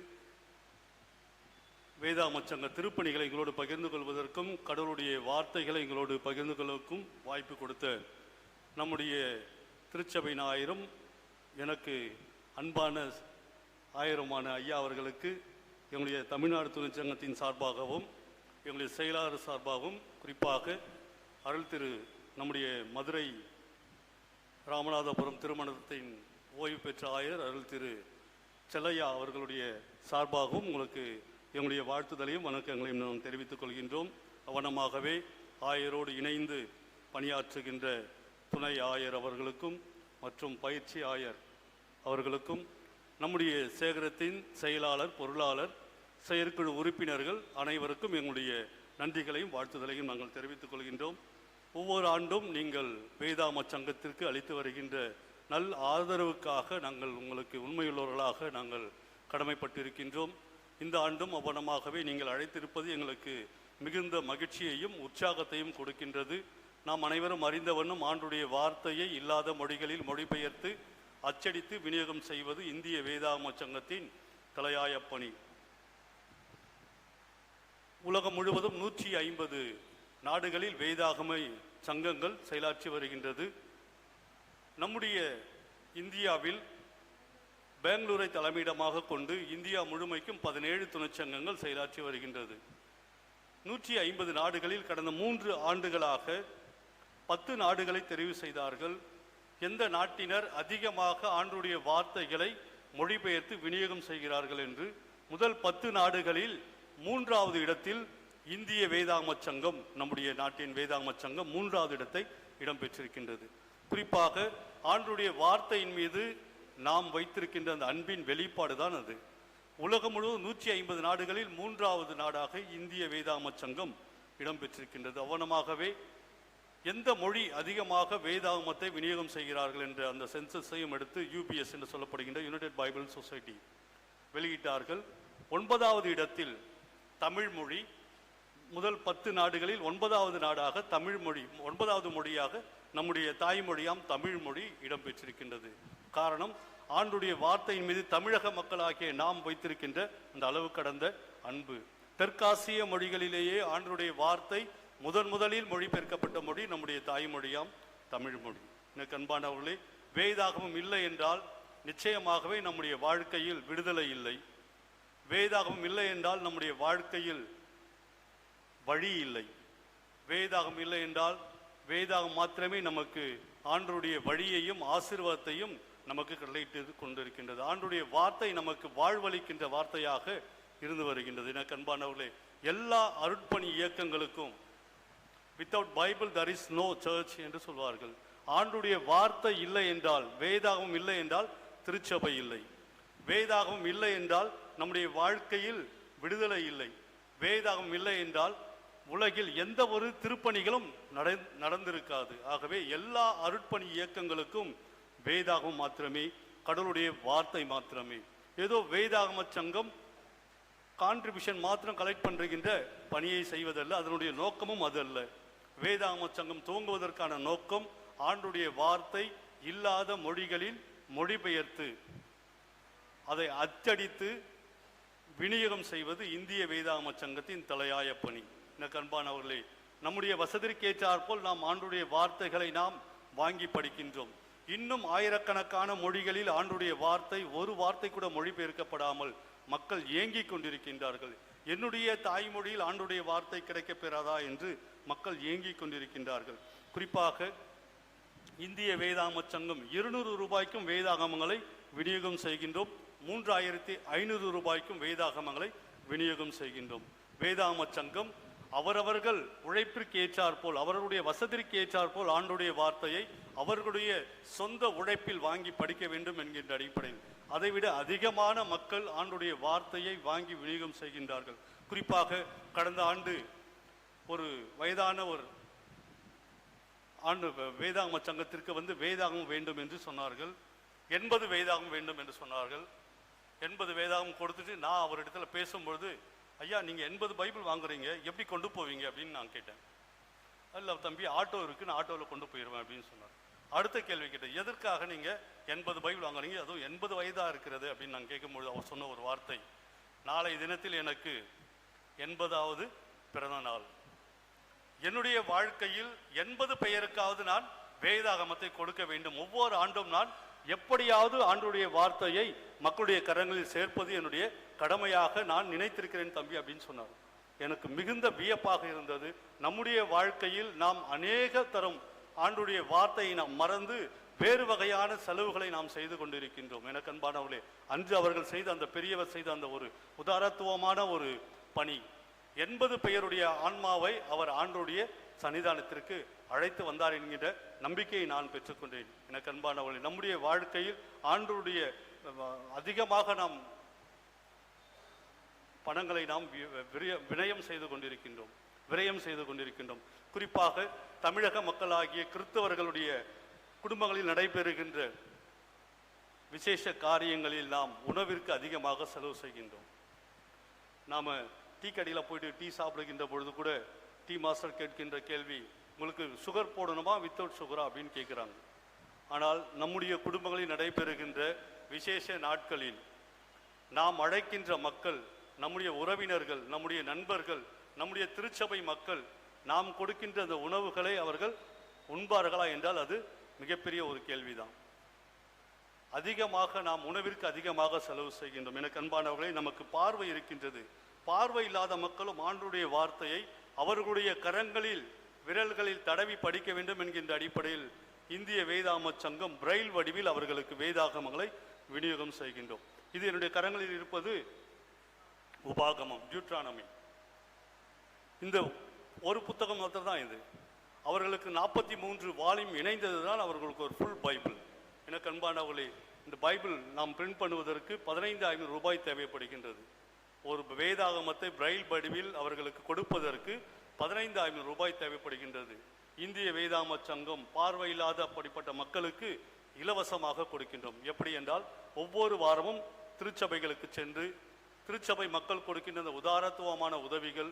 Speaker 10: வேதாகம சங்க திருப்பணிகளை எங்களோடு பகிர்ந்து கொள்வதற்கும் கடவுளுடைய வார்த்தைகளை எங்களோடு பகிர்ந்து கொள்வதற்கும் வாய்ப்பு கொடுத்த நம்முடைய திருச்சபை நாயரும் எனக்கு அன்பான ஆயிரமான ஐயா அவர்களுக்கு எங்களுடைய தமிழ்நாடு தொழிற்சங்கத்தின் சார்பாகவும் எங்களுடைய செயலாளர் சார்பாகவும் குறிப்பாக அருள் திரு நம்முடைய மதுரை ராமநாதபுரம் திருமணத்தின் ஓய்வு பெற்ற ஆயர் அருள் திரு செல்லையா அவர்களுடைய சார்பாகவும் உங்களுக்கு எங்களுடைய வாழ்த்துதலையும் வணக்கங்களையும் நாம் தெரிவித்துக் கொள்கின்றோம். அவனமாகவே ஆயரோடு இணைந்து பணியாற்றுகின்ற துணை ஆயர் அவர்களுக்கும் மற்றும் பயிற்சி ஆயர் அவர்களுக்கும், நம்முடைய சேகரத்தின் செயலாளர், பொருளாளர், செயற்குழு உறுப்பினர்கள் அனைவருக்கும் எங்களுடைய நன்றிகளையும் வாழ்த்துதலையும் நாங்கள் தெரிவித்துக் கொள்கின்றோம். ஒவ்வொரு ஆண்டும் நீங்கள் வேதாம சங்கத்திற்கு அளித்து வருகின்ற நல் ஆதரவுக்காக நாங்கள் உங்களுக்கு உண்மையுள்ளவர்களாக நாங்கள் கடமைப்பட்டிருக்கின்றோம். இந்த ஆண்டும் அவ்வனமாகவே நீங்கள் அழைத்திருப்பது எங்களுக்கு மிகுந்த மகிழ்ச்சியையும் உற்சாகத்தையும் கொடுக்கின்றது. நாம் அனைவரும் அறிந்தவண்ணம் ஆண்டுடைய வார்த்தையை இல்லாத மொழிகளில் மொழிபெயர்த்து அச்சடித்து விநியோகம் செய்வது இந்திய வேதாகம சங்கத்தின் தலையாய பணி. உலகம் முழுவதும் 150 நாடுகளில் வேதாகம சங்கங்கள் செயலாற்றி வருகின்றது. நம்முடைய இந்தியாவில் பெங்களூரை தலைமையிடமாக கொண்டு இந்தியா முழுமைக்கும் 17 துணைச்சங்கங்கள் செயலாற்றி வருகின்றது. 150 நாடுகளில் கடந்த 3 ஆண்டுகளாக 10 நாடுகளை தெரிவு செய்தார்கள். எந்த நாட்டினர் அதிகமாக ஆண்டுடைய வார்த்தைகளை மொழிபெயர்த்து விநியோகம் செய்கிறார்கள் என்று. முதல் 10 நாடுகளில் 3வது இடத்தில் இந்திய வேதாகம சங்கம், நம்முடைய நாட்டின் வேதாகம சங்கம் 3வது இடத்தை இடம்பெற்றிருக்கின்றது. குறிப்பாக ஆண்டுடைய வார்த்தையின் மீது நாம் வைத்திருக்கின்ற அந்த அன்பின் வெளிப்பாடு தான் அது. உலகம் முழுவதும் 150 நாடுகளில் 3வது நாடாக இந்திய வேதாகம சங்கம் இடம்பெற்றிருக்கின்றது. அவனமாகவே எந்த மொழி அதிகமாக வேதாகமத்தை விநியோகம் செய்கிறார்கள் என்ற அந்த சென்சஸையும் எடுத்து UBS என்று சொல்லப்படுகின்ற யுனைடெட் பைபிள் சொசைட்டி வெளியிட்டார்கள். 9வது இடத்தில் தமிழ் மொழி. முதல் 10 நாடுகளில் 9வது நாடாக தமிழ் மொழி, 9வது மொழியாக நம்முடைய தாய்மொழியாம் தமிழ் மொழி இடம்பெற்றிருக்கின்றது. காரணம், ஆண்டுடைய வார்த்தையின் மீது தமிழக மக்களாகிய நாம் வைத்திருக்கின்ற அந்த அளவு கடந்த அன்பு. தெற்காசிய மொழிகளிலேயே ஆண்டுடைய வார்த்தை முதலில் மொழிபெயர்க்கப்பட்ட மொழி நம்முடைய தாய்மொழியாம் தமிழ் மொழி. எனக்கு அன்பானவர்களே, வேதாகமம் இல்லை என்றால் நிச்சயமாகவே நம்முடைய வாழ்க்கையில் விடுதலை இல்லை. வேதாகமம் இல்லை என்றால் நம்முடைய வாழ்க்கையில் வழி இல்லை. வேதாகம் இல்லை என்றால் வேதாகம் மாத்திரமே நமக்கு ஆண்டருடைய வழியையும் ஆசீர்வாதத்தையும் நமக்கு கட்டளையிட்டு கொண்டிருக்கின்றது. ஆண்டுடைய வார்த்தை நமக்கு வாழ்வளிக்கின்ற வார்த்தையாக இருந்து வருகின்றது. எனக்கு அன்பானவர்களே, எல்லா அருட்பணி இயக்கங்களுக்கும் without Bible there is no church என்று சொல்வார்கள். ஆண்டுடைய வார்த்தை இல்லை என்றால், வேதாகமம் இல்லை என்றால் திருச்சபை இல்லை. வேதாகமம் இல்லை என்றால் நம்முடைய வாழ்க்கையில் விடுதலை இல்லை. வேதாகமம் இல்லை என்றால் உலகில் எந்த ஒரு திருப்பணிகளும் நடந்திருக்காது. ஆகவே எல்லா அருட்பணி இயக்கங்களுக்கும் வேதாகமம் மாத்திரமே, கடவுளுடைய வார்த்தை மாத்திரமே. ஏதோ வேதாகம சங்கம் கான்ட்ரிபியூஷன் மாத்திரம் கலெக்ட் பண்ணுகின்ற பணியை செய்வதல்ல, அதனுடைய நோக்கமும் அது அல்ல. வேதாகம சங்கம் துவங்குவதற்கான நோக்கம் ஆண்டுடைய வார்த்தை இல்லாத மொழிகளில் மொழிபெயர்த்து அதை அச்சடித்து விநியோகம் செய்வது இந்திய வேதாகம சங்கத்தின் தலையாய பணி. எனக்கு அன்பானவர்களே, நம்முடைய வசதிக்கேற்றாற்போல் நாம் ஆண்டுடைய வார்த்தைகளை நாம் வாங்கி படிக்கின்றோம். இன்னும் ஆயிரக்கணக்கான மொழிகளில் ஆண்டுடைய வார்த்தை, ஒரு வார்த்தை கூட மொழிபெயர்க்கப்படாமல் மக்கள் ஏங்கிக் கொண்டிருக்கின்றார்கள். என்னுடைய தாய்மொழியில் ஆண்டுடைய வார்த்தை கிடைக்கப் பெறாதா என்று மக்கள் ஏங்கிக் கொண்டிருக்கின்றார்கள். குறிப்பாக இந்திய வேதாகம சங்கம் 200 ரூபாய்க்கும் வேதாகமங்களை விநியோகம் செய்கின்றோம். 3500 ரூபாய்க்கும் வேதாகமங்களை விநியோகம் செய்கின்றோம். வேதாகம சங்கம் அவரவர்கள் உழைப்பிற்கு ஏற்றாற்போல், அவர்களுடைய வசதிக்கு ஏற்றாற்போல் ஆண்டுடைய வார்த்தையை அவர்களுடைய சொந்த உழைப்பில் வாங்கி படிக்க வேண்டும் என்கின்ற அடிப்படையில் அதைவிட அதிகமான மக்கள் ஆண்டுடைய வார்த்தையை வாங்கி விநியோகம் செய்கின்றார்கள். குறிப்பாக கடந்த ஆண்டு ஒரு வயதான ஒரு ஆண்டு வேதாகம சங்கத்திற்கு வந்து வேதாகமம் வேண்டும் என்று சொன்னார்கள். 80 வேதாகமம் வேண்டும் என்று சொன்னார்கள். 80 வேதாகமம் கொடுத்துட்டு நான் அவரிடத்துல பேசும்பொழுது, ஐயா நீங்கள் 80 பைபிள் வாங்குறீங்க, எப்படி கொண்டு போவீங்க அப்படின்னு நான் கேட்டேன். இல்லை தம்பி, ஆட்டோ இருக்குன்னு ஆட்டோவில் கொண்டு போயிடுவேன் அப்படின்னு சொன்னார். அடுத்த கேள்வி கேட்டேன், எதற்காக நீங்கள் 80 பைபிள் வாங்குறீங்க, அதுவும் 80 வயதாக இருக்கிறது அப்படின்னு நான் கேட்கும்பொழுது அவர் சொன்ன ஒரு வார்த்தை, நாளை தினத்தில் எனக்கு 80வது பிறந்த நாள். என்னுடைய வாழ்க்கையில் 80 பெயருக்காவது நான் வேதாகமத்தை கொடுக்க வேண்டும். ஒவ்வொரு ஆண்டும் நான் எப்படியாவது ஆண்டுடைய வார்த்தையை மக்களுடைய கரங்களில் சேர்ப்பது என்னுடைய கடமையாக நான் நினைத்திருக்கிறேன் தம்பி அப்படின்னு சொன்னார். எனக்கு மிகுந்த வியப்பாக இருந்தது. நம்முடைய வாழ்க்கையில் நாம் அநேக தரம் ஆண்டுடைய வார்த்தையை நாம் மறந்து வேறு வகையான செலவுகளை நாம் செய்து கொண்டிருக்கின்றோம். எனக்கு அன்பானவர்களே, அன்று அவர்கள் செய்த அந்த பெரியவர் செய்த அந்த ஒரு உதாரத்துவமான ஒரு பணி, 80 பெயருடைய ஆன்மாவை அவர் ஆண்டுடைய சன்னிதானத்திற்கு அழைத்து வந்தார் என்கின்ற நம்பிக்கையை நான் பெற்றுக்கொண்டேன். எனக்கு அன்பானவர்களே, நம்முடைய வாழ்க்கையில் ஆண்டவருடைய அதிகமாக நாம் பணங்களை நாம் விரயம் செய்து கொண்டிருக்கின்றோம். குறிப்பாக தமிழக மக்களாகிய கிறிஸ்தவர்களுடைய குடும்பங்களில் நடைபெறுகின்ற விசேஷ காரியங்களில் நாம் உணவிற்கு அதிகமாக செலவு செய்கின்றோம். நாம் டீ கடையில் போயிட்டு டீ சாப்பிடுகின்ற பொழுது கூட டீ மாஸ்டர் கேட்கின்ற கேள்வி, உங்களுக்கு சுகர் போடணுமா வித்தவுட் சுகரா அப்படின்னு கேட்குறாங்க. ஆனால் நம்முடைய குடும்பங்களில் நடைபெறுகின்ற விசேஷ நாட்களில் நாம் அழைக்கின்ற மக்கள், நம்முடைய உறவினர்கள், நம்முடைய நண்பர்கள், நம்முடைய திருச்சபை மக்கள் நாம் கொடுக்கின்ற அந்த உணவுகளை அவர்கள் உண்பார்களா என்றால் அது மிகப்பெரிய ஒரு கேள்விதான். அதிகமாக நாம் உணவிற்கு அதிகமாக செலவு செய்கின்றோம். எனக்கு அன்பானவர்களே, நமக்கு பார்வை இருக்கின்றது. பார்வை இல்லாத மக்களும் ஆண்டவருடைய வார்த்தையை அவர்களுடைய கரங்களில் விரல்களில் தடவி படிக்க வேண்டும் என்கின்ற அடிப்படையில் இந்திய வேதாகம சங்கம் பிரைல் வடிவில் அவர்களுக்கு வேதாகமங்களை விநியோகம் செய்கின்றோம். இது என்னுடைய கரங்களில் இருப்பது உபாகமம், டியூட்ரானமி. இந்த ஒரு புத்தகம் மாத்திரம் தான் இது. அவர்களுக்கு 43 வால்யூம் இணைந்தது தான் அவர்களுக்கு ஒரு ஃபுல் பைபிள். எனக்கு அன்பானவர்களே, இந்த பைபிள் நாம் பிரிண்ட் பண்ணுவதற்கு 15,500 ரூபாய் தேவைப்படுகின்றது. ஒரு வேதாகமத்தை பிரைல் வடிவில் அவர்களுக்கு கொடுப்பதற்கு 15,500 ரூபாய் தேவைப்படுகின்றது. இந்திய வேதாகம சங்கம் பார்வையில்லாத அப்படிப்பட்ட மக்களுக்கு இலவசமாக கொடுக்கின்றோம். எப்படி என்றால், ஒவ்வொரு வாரமும் திருச்சபைகளுக்கு சென்று திருச்சபை மக்கள் கொடுக்கின்ற அந்த உதாரத்துவமான உதவிகள்,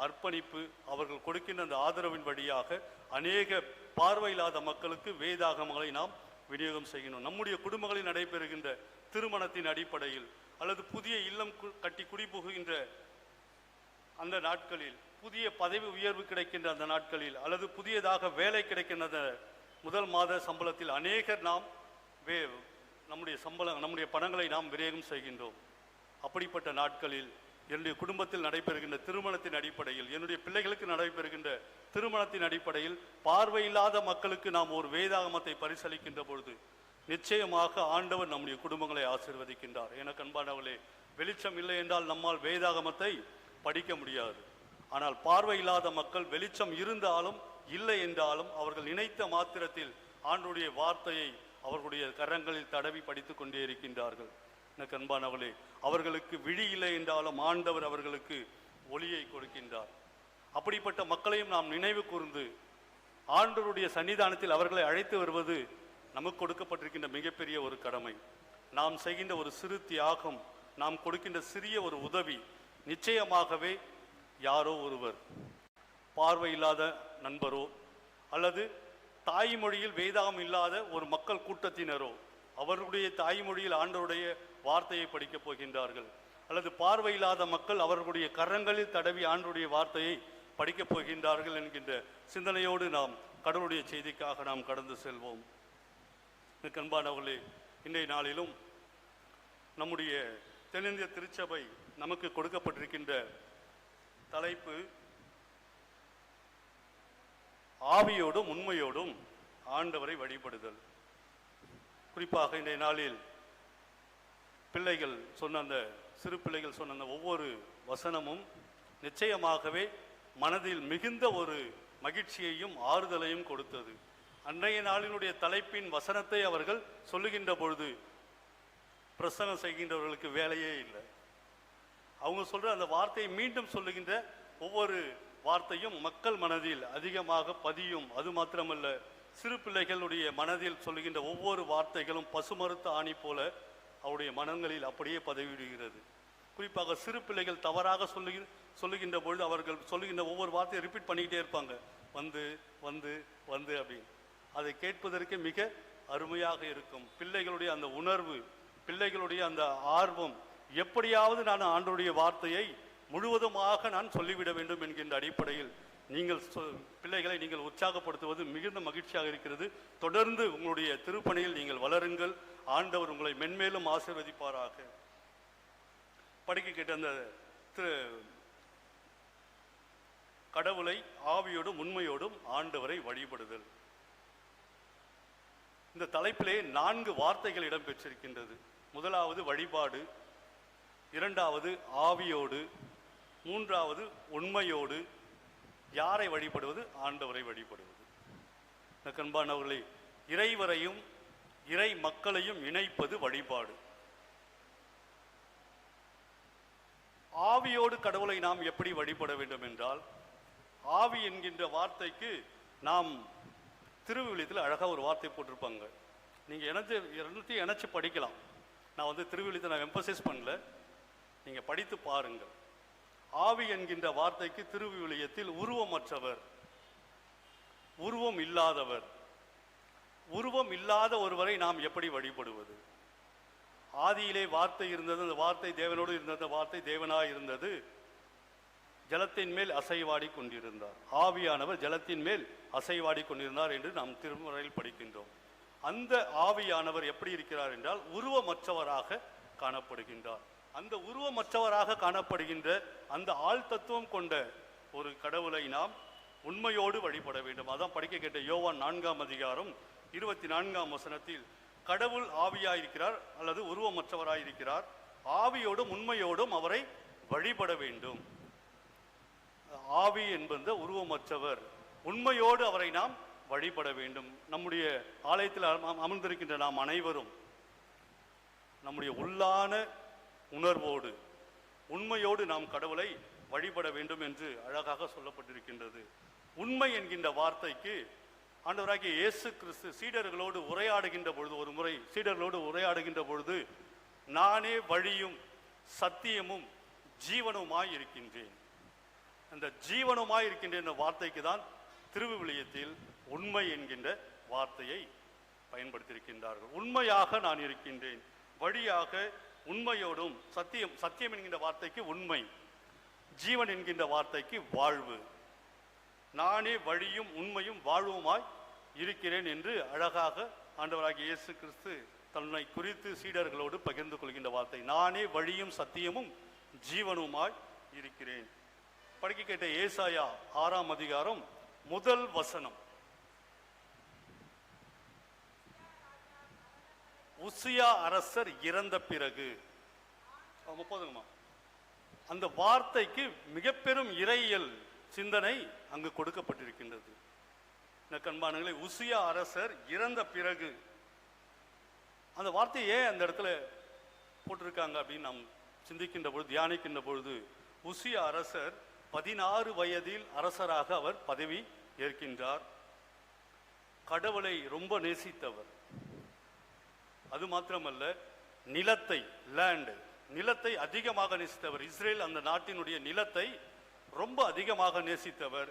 Speaker 10: அர்ப்பணிப்பு, அவர்கள் கொடுக்கின்ற அந்த ஆதரவின் வழியாக அநேக பார்வையில்லாத மக்களுக்கு வேதாகமங்களை நாம் விநியோகம் செய்யணும். நம்முடைய குடும்பங்களில் நடைபெறுகின்ற திருமணத்தின் அடிப்படையில் அல்லது புதிய இல்லம் கட்டி குடிபுகுகின்ற அந்த நாட்களில், புதிய பதவி உயர்வு கிடைக்கின்ற அந்த நாட்களில், அல்லது புதியதாக வேலை கிடைக்கின்ற முதல் மாத சம்பளத்தில் அநேகர் நாம் நம்முடைய பணங்களை நாம் விநியோகம் செய்கின்றோம். அப்படிப்பட்ட நாட்களில் என்னுடைய குடும்பத்தில் நடைபெறுகின்ற திருமணத்தின் அடிப்படையில், என்னுடைய பிள்ளைகளுக்கு நடைபெறுகின்ற திருமணத்தின் அடிப்படையில் பார்வையில்லாத மக்களுக்கு நாம் ஒரு வேதாகமத்தை பரிசளிக்கின்ற பொழுது நிச்சயமாக ஆண்டவர் நம்முடைய குடும்பங்களை ஆசீர்வதிக்கின்றார். எனக்கு அன்பானவர்களே, வெளிச்சம் இல்லை என்றால் நம்மால் வேதாகமத்தை படிக்க முடியாது. ஆனால் பார்வையில்லாத மக்கள் வெளிச்சம் இருந்தாலும் இல்லை என்றாலும் அவர்கள் நினைத்த மாத்திரத்தில் ஆண்டவருடைய வார்த்தையை அவர்களுடைய கரங்களில் தடவி படித்து கொண்டே இருக்கின்றார்கள். எனக்கு அன்பானவர்களே, அவர்களுக்கு விழி இல்லை என்றாலும் ஆண்டவர் அவர்களுக்கு ஒளியை கொடுக்கின்றார். அப்படிப்பட்ட மக்களையும் நாம் நினைவு கூர்ந்து ஆண்டவருடைய சன்னிதானத்தில் அவர்களை அழைத்து வருவது நமக்கு கொடுக்கப்பட்டிருக்கின்ற மிகப்பெரிய ஒரு கடமை. நாம் செய்கின்ற ஒரு சிறு தியாகம், நாம் கொடுக்கின்ற சிறிய ஒரு உதவி நிச்சயமாகவே யாரோ ஒருவர், பார்வையில்லாத நண்பரோ அல்லது தாய்மொழியில் வேதாகம் இல்லாத ஒரு மக்கள் கூட்டத்தினரோ அவர்களுடைய தாய்மொழியில் ஆண்டவருடைய வார்த்தையை படிக்கப் போகின்றார்கள். அல்லது பார்வையில்லாத மக்கள் அவர்களுடைய கரங்களில் தடவி ஆண்டவருடைய வார்த்தையை படிக்கப் போகின்றார்கள் என்கின்ற சிந்தனையோடு நாம் கடவுளுடைய செய்திக்காக நாம் கடந்து செல்வோம். அன்பானவர்களே, இன்றைய நாளிலும் நம்முடைய தென்னிந்திய திருச்சபை நமக்கு கொடுக்கப்பட்டிருக்கின்ற தலைப்பு ஆவியோடும் உண்மையோடும் ஆண்டவரை வழிபடுதல். குறிப்பாக இன்றைய நாளில் பிள்ளைகள் சொன்ன அந்த சிறு பிள்ளைகள் சொன்ன அந்த ஒவ்வொரு வசனமும் நிச்சயமாகவே மனதில் மிகுந்த ஒரு மகிழ்ச்சியையும் ஆறுதலையும் கொடுத்தது. அன்றைய நாளினுடைய தலைப்பின் வசனத்தை அவர்கள் சொல்லுகின்ற பொழுது பிரசங்கம் செய்கின்றவர்களுக்கு வேலையே இல்லை. அவங்க சொல்ற அந்த வார்த்தையை மீண்டும் சொல்லுகின்ற ஒவ்வொரு வார்த்தையும் மக்கள் மனதில் அதிகமாக பதியும். அது மாத்திரமல்ல, சிறு பிள்ளைகளுடைய மனதில் சொல்லுகின்ற ஒவ்வொரு வார்த்தைகளும் பசுமறுத்த ஆணி போல அவருடைய மனங்களில் அப்படியே பதவிடுகிறது. குறிப்பாக சிறு பிள்ளைகள் தவறாக சொல்லுகின்ற பொழுது அவர்கள் சொல்லுகின்ற ஒவ்வொரு வார்த்தையை ரிப்பீட் பண்ணிக்கிட்டே இருப்பாங்க, வந்து வந்து வந்து அப்படின்னு. அதை கேட்பதற்கு மிக அருமையாக இருக்கும். பிள்ளைகளுடைய அந்த உணர்வு, பிள்ளைகளுடைய அந்த ஆர்வம், எப்படியாவது நான் ஆண்டவருடைய வார்த்தையை முழுவதுமாக நான் சொல்லிவிட வேண்டும் என்கின்ற அடிப்படையில் நீங்கள் பிள்ளைகளை நீங்கள் உற்சாகப்படுத்துவது மிகுந்த மகிழ்ச்சியாக இருக்கிறது. தொடர்ந்து உங்களுடைய திருப்பணியில் நீங்கள் வளருங்கள். ஆண்டவர் உங்களை மென்மேலும் ஆசீர்வதிப்பாராக. படிக்க கேட்ட அந்த கடவுளை ஆவியோடும் உண்மையோடும் ஆண்டவரை வழிபடுதல். இந்த தலைப்பிலே 4 வார்த்தைகள் இடம்பெற்றிருக்கின்றது. முதலாவது வழிபாடு, இரண்டாவது ஆவியோடு, மூன்றாவது உண்மையோடு. யாரை வழிபடுவது? ஆண்டவரை வழிபடுவது. அன்பானவர்களே, இறைவரையும் இறை மக்களையும் இணைப்பது வழிபாடு. ஆவியோடு கடவுளை நாம் எப்படி வழிபட வேண்டும் என்றால், ஆவி என்கின்ற வார்த்தைக்கு நாம் திருவிவிலியத்தில் அழகாக ஒரு வார்த்தை போட்டிருப்பாங்க. நீங்கள் எல்லாத்தையும் இணைச்சி படிக்கலாம். நான் திருவிவிலியத்தை நான் எம்பசைஸ் பண்ணல, நீங்கள் படித்து பாருங்கள். ஆவி என்கின்ற வார்த்தைக்கு திருவிவிலியத்தில் உருவமற்றவர், உருவம் இல்லாதவர், உருவம் இல்லாத ஒருவரை நாம் எப்படி வழிபடுவது? ஆதியிலே வார்த்தை இருந்தது, அந்த வார்த்தை தேவனோடு இருந்தது, அந்த வார்த்தை தேவனாய் இருந்தது, ஜலத்தின் மேல் அசைவாடி கொண்டிருந்தார். ஆவியானவர் ஜலத்தின் மேல் அசைவாடி கொண்டிருந்தார் என்று நாம் திருமுறையில் படிக்கின்றோம். அந்த ஆவியானவர் எப்படி இருக்கிறார் என்றால் உருவமற்றவராக காணப்படுகின்றார். அந்த உருவமற்றவராக காணப்படுகின்ற அந்த ஆள் தத்துவம் கொண்ட ஒரு கடவுளை நாம் உண்மையோடு வழிபட வேண்டும். அதான் படிக்க கேட்ட யோவான் 4ஆம் அதிகாரம் 24ஆம் வசனத்தில் கடவுள் ஆவியாயிருக்கிறார் அல்லது உருவமற்றவராயிருக்கிறார், ஆவியோடும் உண்மையோடும் அவரை வழிபட வேண்டும். ஆவி என்பது உருவமற்றவர், உண்மையோடு அவரை நாம் வழிபட வேண்டும். நம்முடைய ஆலயத்தில் அமர்ந்திருக்கின்ற நாம் அனைவரும் நம்முடைய உள்ளான உணர்வோடு உண்மையோடு நாம் கடவுளை வழிபட வேண்டும் என்று அழகாக சொல்லப்பட்டிருக்கின்றது. உண்மை என்கின்ற வார்த்தைக்கு ஆண்டவராகிய இயேசு கிறிஸ்து சீடர்களோடு உரையாடுகின்ற பொழுது, ஒரு முறை சீடர்களோடு உரையாடுகின்ற பொழுது, நானே வழியும் சத்தியமும் ஜீவனுமாய் இருக்கின்றேன். அந்த ஜீவனுமாய் இருக்கின்ற இந்த வார்த்தைக்கு தான் திருவிவிலியத்தில் உண்மை என்கின்ற வார்த்தையை பயன்படுத்தியிருக்கின்றார்கள். உண்மையாக நான் இருக்கின்றேன், வழியாக உண்மையோடும், சத்தியம், சத்தியம் என்கின்ற வார்த்தைக்கு உண்மை, ஜீவன் என்கின்ற வார்த்தைக்கு வாழ்வு, நானே வழியும் உண்மையும் வாழ்வுமாய் இருக்கிறேன் என்று அழகாக ஆண்டவராகிய இயேசு கிறிஸ்து தன்னை குறித்து சீடர்களோடு பகிர்ந்து கொள்கின்ற வார்த்தை, நானே வழியும் சத்தியமும் ஜீவனுமாய் இருக்கிறேன். படிக்க கேட்ட ஏசாயா 6ஆம் அதிகாரம் 1 வசனம். உசியா அரசர் இறந்த பிறகு, போதுங்கம்மா, அந்த வார்த்தைக்கு மிக பெரும் இறையியல் சிந்தனை அங்கு கொடுக்கப்பட்டிருக்கின்றது. அன்பானவர்களே, உசியா அரசர் இறந்த பிறகு, அந்த வார்த்தையை ஏன் அந்த இடத்துல போட்டிருக்காங்க அப்படின்னு நாம் சிந்திக்கின்ற பொழுது, தியானிக்கின்ற பொழுது, உசியா அரசர் 16 வயதில் அரசராக அவர் பதவி ஏற்கின்றார். கடவுளை ரொம்ப நேசித்தவர். அது மாத்திரமல்ல, நிலத்தை, நிலத்தை அதிகமாக நேசித்தவர். இஸ்ரேல் அந்த நாட்டினுடைய நிலத்தை ரொம்ப அதிகமாக நேசித்தவர்,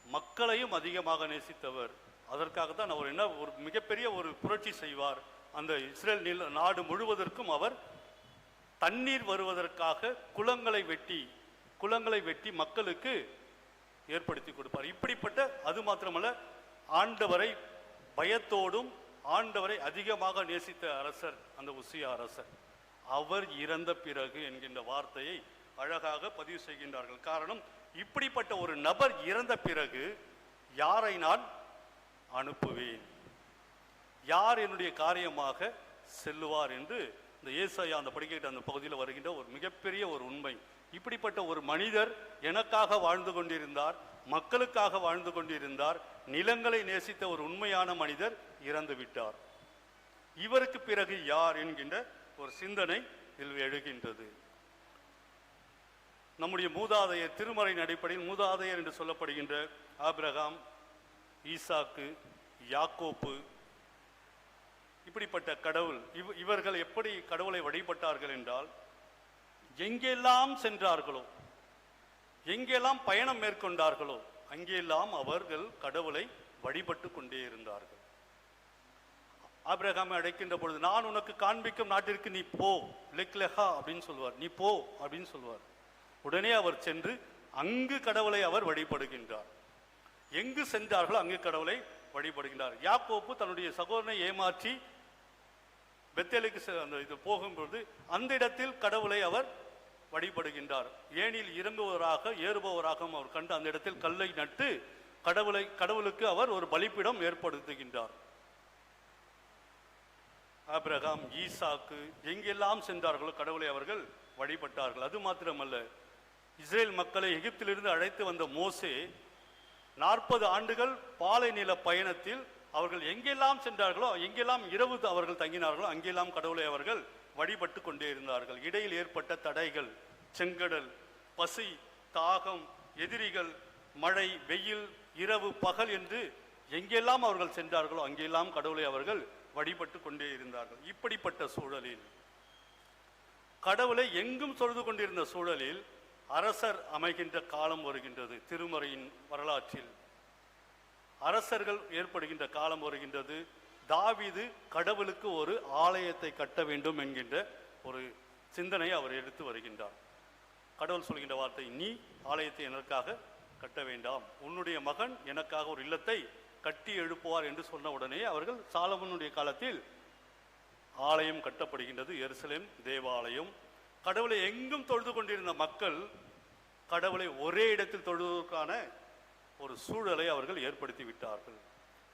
Speaker 10: மக்களையும் அதிகமாக நேசித்தவர். அதற்காகத்தான் அவர் என்ன ஒரு மிகப்பெரிய ஒரு புரட்சி செய்வார். அந்த இஸ்ரேல் நாடு முழுவதற்கும் அவர் தண்ணீர் வருவதற்காக குளங்களை வெட்டி மக்களுக்கு ஏற்படுத்தி கொடுப்பார். இப்படிப்பட்ட, அது மாத்திரமல்ல, ஆண்டவரை பயத்தோடும் ஆண்டவரை அதிகமாக நேசித்த அரசர் அந்த உசியா அரசர். அவர் இறந்த பிறகு என்கின்ற வார்த்தையை அழகாக பதிவு செய்கின்றார்கள். காரணம், இப்படிப்பட்ட ஒரு நபர் இறந்த பிறகு யாரை நான் அனுப்புவேன், யார் என்னுடைய காரியமாக செல்லுவார் என்று இந்த ஏசாயா அந்த படிக்கிட்ட அந்த பகுதியில் வருகின்ற ஒரு மிகப்பெரிய ஒரு உண்மை. இப்படிப்பட்ட ஒரு மனிதர் எனக்காக வாழ்ந்து கொண்டிருந்தார், மக்களுக்காக வாழ்ந்து கொண்டிருந்தார், நிலங்களை நேசித்த ஒரு உண்மையான மனிதர் இறந்து விட்டார். இவருக்கு பிறகு யார் என்கின்ற ஒரு சிந்தனை இதில் எழுகின்றது. நம்முடைய மூதாதையர், திருமறையின் அடிப்படையில் மூதாதையர் என்று சொல்லப்படுகின்ற ஆபிரகாம், ஈசாக்கு, யாக்கோப்பு, இப்படிப்பட்ட கடவுள், இவர்கள் எப்படி கடவுளை வழிபட்டார்கள் என்றால், எங்கெல்லாம் சென்றார்களோ, எங்கெல்லாம் பயணம் மேற்கொண்டார்களோ, அங்கெல்லாம் அவர்கள் கடவுளை வழிபட்டு கொண்டே இருந்தார்கள். ஆபிரகாமை அழைக்கின்ற பொழுது, நான் உனக்கு காண்பிக்கும் நாட்டிற்கு நீ போ, லெக்லெஹா அப்படின்னு சொல்வார், நீ போ அப்படின்னு சொல்வார். உடனே அவர் சென்று அங்கு கடவுளை அவர் வழிபடுகின்றார். எங்கு சென்றார்களோ அங்கு கடவுளை வழிபடுகின்றார். யாக்கோப்பு தன்னுடைய சகோதரனை ஏமாற்றி பெத்தேலுக்கு அந்த இது போகும்பொழுது அந்த இடத்தில் கடவுளை அவர் வழிபடுகின்றார். ஏனில் இறங்குவவராக ஏறுபவராக அவர் கண்டு அந்த இடத்தில் கல்லை நட்டு கடவுளுக்கு அவர் ஒரு பலிப்பீடம் ஏற்படுத்துகின்றார். ஆபிரகாம், ஈசாக்கு எங்கெல்லாம் சென்றார்களோ கடவுளை அவர்கள் வழிபட்டார்கள். அது மாத்திரமல்ல, இஸ்ரேல் மக்களை எகிப்திலிருந்து அழைத்து வந்த மோசே 40 ஆண்டுகள் பாலை நில பயணத்தில் அவர்கள் எங்கெல்லாம் சென்றார்களோ, எங்கெல்லாம் இரவு அவர்கள் தங்கினார்களோ, அங்கெல்லாம் கடவுளை அவர்கள் வழிபட்டு கொண்டே இருந்தார்கள். இடையில் ஏற்பட்ட தடைகள், செங்கடல், பசி, தாகம், எதிரிகள், மழை, வெயில், இரவு, பகல் என்று எங்கெல்லாம் அவர்கள் சென்றார்களோ அங்கெல்லாம் கடவுளை அவர்கள் வழிபட்டு கொண்டே இருந்தார்கள். இப்படிப்பட்ட சூழலில், கடவுளை எங்கும் தொழுது கொண்டிருந்த சூழலில் அரசர் அமைகின்ற காலம் வருகின்றது. திருமறையின் வரலாற்றில் அரசர்கள் ஏற்படுகின்ற காலம் வருகின்றது. தாவீது கடவுளுக்கு ஒரு ஆலயத்தை கட்ட வேண்டும் என்கின்ற ஒரு சிந்தனை அவர் எடுத்து வருகின்றார். கடவுள் சொல்கின்ற வார்த்தை, நீ ஆலயத்தை எனக்காக கட்ட வேண்டாம், உன்னுடைய மகன் எனக்காக ஒரு இல்லத்தை கட்டி எழுப்புவார் என்று சொன்ன உடனே அவர்கள் சாலமோனுடைய காலத்தில் ஆலயம் கட்டப்படுகின்றது, எருசலேம் தேவாலயம். கடவுளை எங்கும் தொழுது கொண்டிருந்த மக்கள் கடவுளை ஒரே இடத்தில் தொழுவதற்கான ஒரு சூழலை அவர்கள் ஏற்படுத்தி விட்டார்கள்.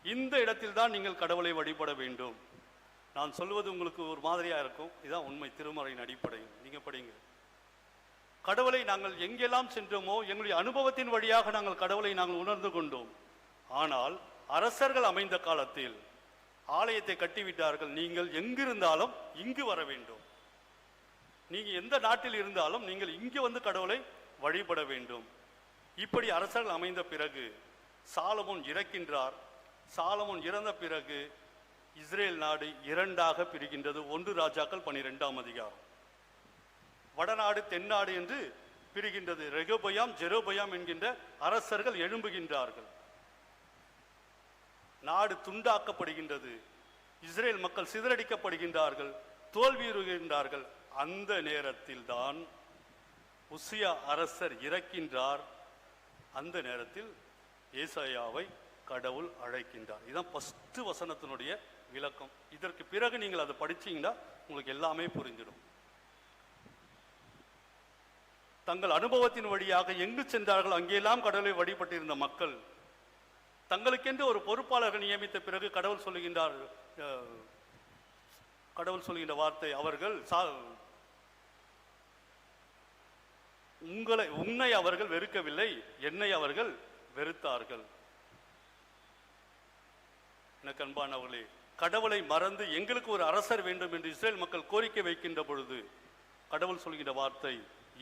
Speaker 10: இந்த இடத்தில் தான் நீங்கள் கடவுளை வழிபட வேண்டும். நான் சொல்வது உங்களுக்கு ஒரு மாதிரியா இருக்கும், இதுதான் உண்மை. திருமறையின் அடிப்படையில் நீங்க படிங்க. கடவுளை நாங்கள் எங்கெல்லாம் சென்றோமோ எங்களுடைய அனுபவத்தின் வழியாக நாங்கள் கடவுளை நாங்கள் உணர்ந்து கொண்டோம். ஆனால் அரசர்கள் அமைந்த காலத்தில் ஆலயத்தை கட்டிவிட்டார்கள். நீங்கள் எங்கிருந்தாலும் இங்கு வர வேண்டும், நீங்க எந்த நாட்டில் இருந்தாலும் நீங்கள் இங்கு வந்து கடவுளை வழிபட வேண்டும். இப்படி அரசர்கள் அமைந்த பிறகு சாலமோன் இறக்கின்றார். சாலமோன் இறந்த பிறகு இஸ்ரேல் நாடு இரண்டாக பிரிகின்றது. 1 ராஜாக்கள் 12ஆம் அதிகாரம். வடநாடு தென்னாடு என்று பிரிகின்றது. ரெகொபயாம், ஜெரோபயாம் என்கின்ற அரசர்கள் எழும்புகின்றார்கள். நாடு துண்டாக்கப்படுகின்றது. இஸ்ரேல் மக்கள் சிதறடிக்கப்படுகின்றார்கள், தோல்வியுறுகின்றார்கள். அந்த நேரத்தில் தான் உசியா அரசர் இறக்கின்றார். அந்த நேரத்தில் ஏசாயாவை கடவுள் அழைக்கின்றார். இதுதான் ஃபர்ஸ்ட் வசனத்தினுடைய விளக்கம். இதற்கு பிறகு நீங்கள் அதை படிச்சீங்கன்னா உங்களுக்கு எல்லாமே புரிஞ்சிடும். தங்கள் அனுபவத்தின் வழியாக எங்கு சென்றார்கள் அங்கெல்லாம் கடவுளை வழிபட்டிருந்த மக்கள் தங்களுக்கென்று ஒரு பொறுப்பாளர்கள் நியமித்த பிறகு கடவுள் சொல்லுகின்ற வார்த்தை, அவர்கள் உன்னை அவர்கள் வெறுக்கவில்லை, என்னை அவர்கள் வெறுத்தார்கள். எனக்கு அன்பானவர்களே, கடவுளை மறந்து எங்களுக்கு ஒரு அரசர் வேண்டும் என்று இஸ்ரேல் மக்கள் கோரிக்கை வைக்கின்ற பொழுது கடவுள் சொல்கின்ற வார்த்தை,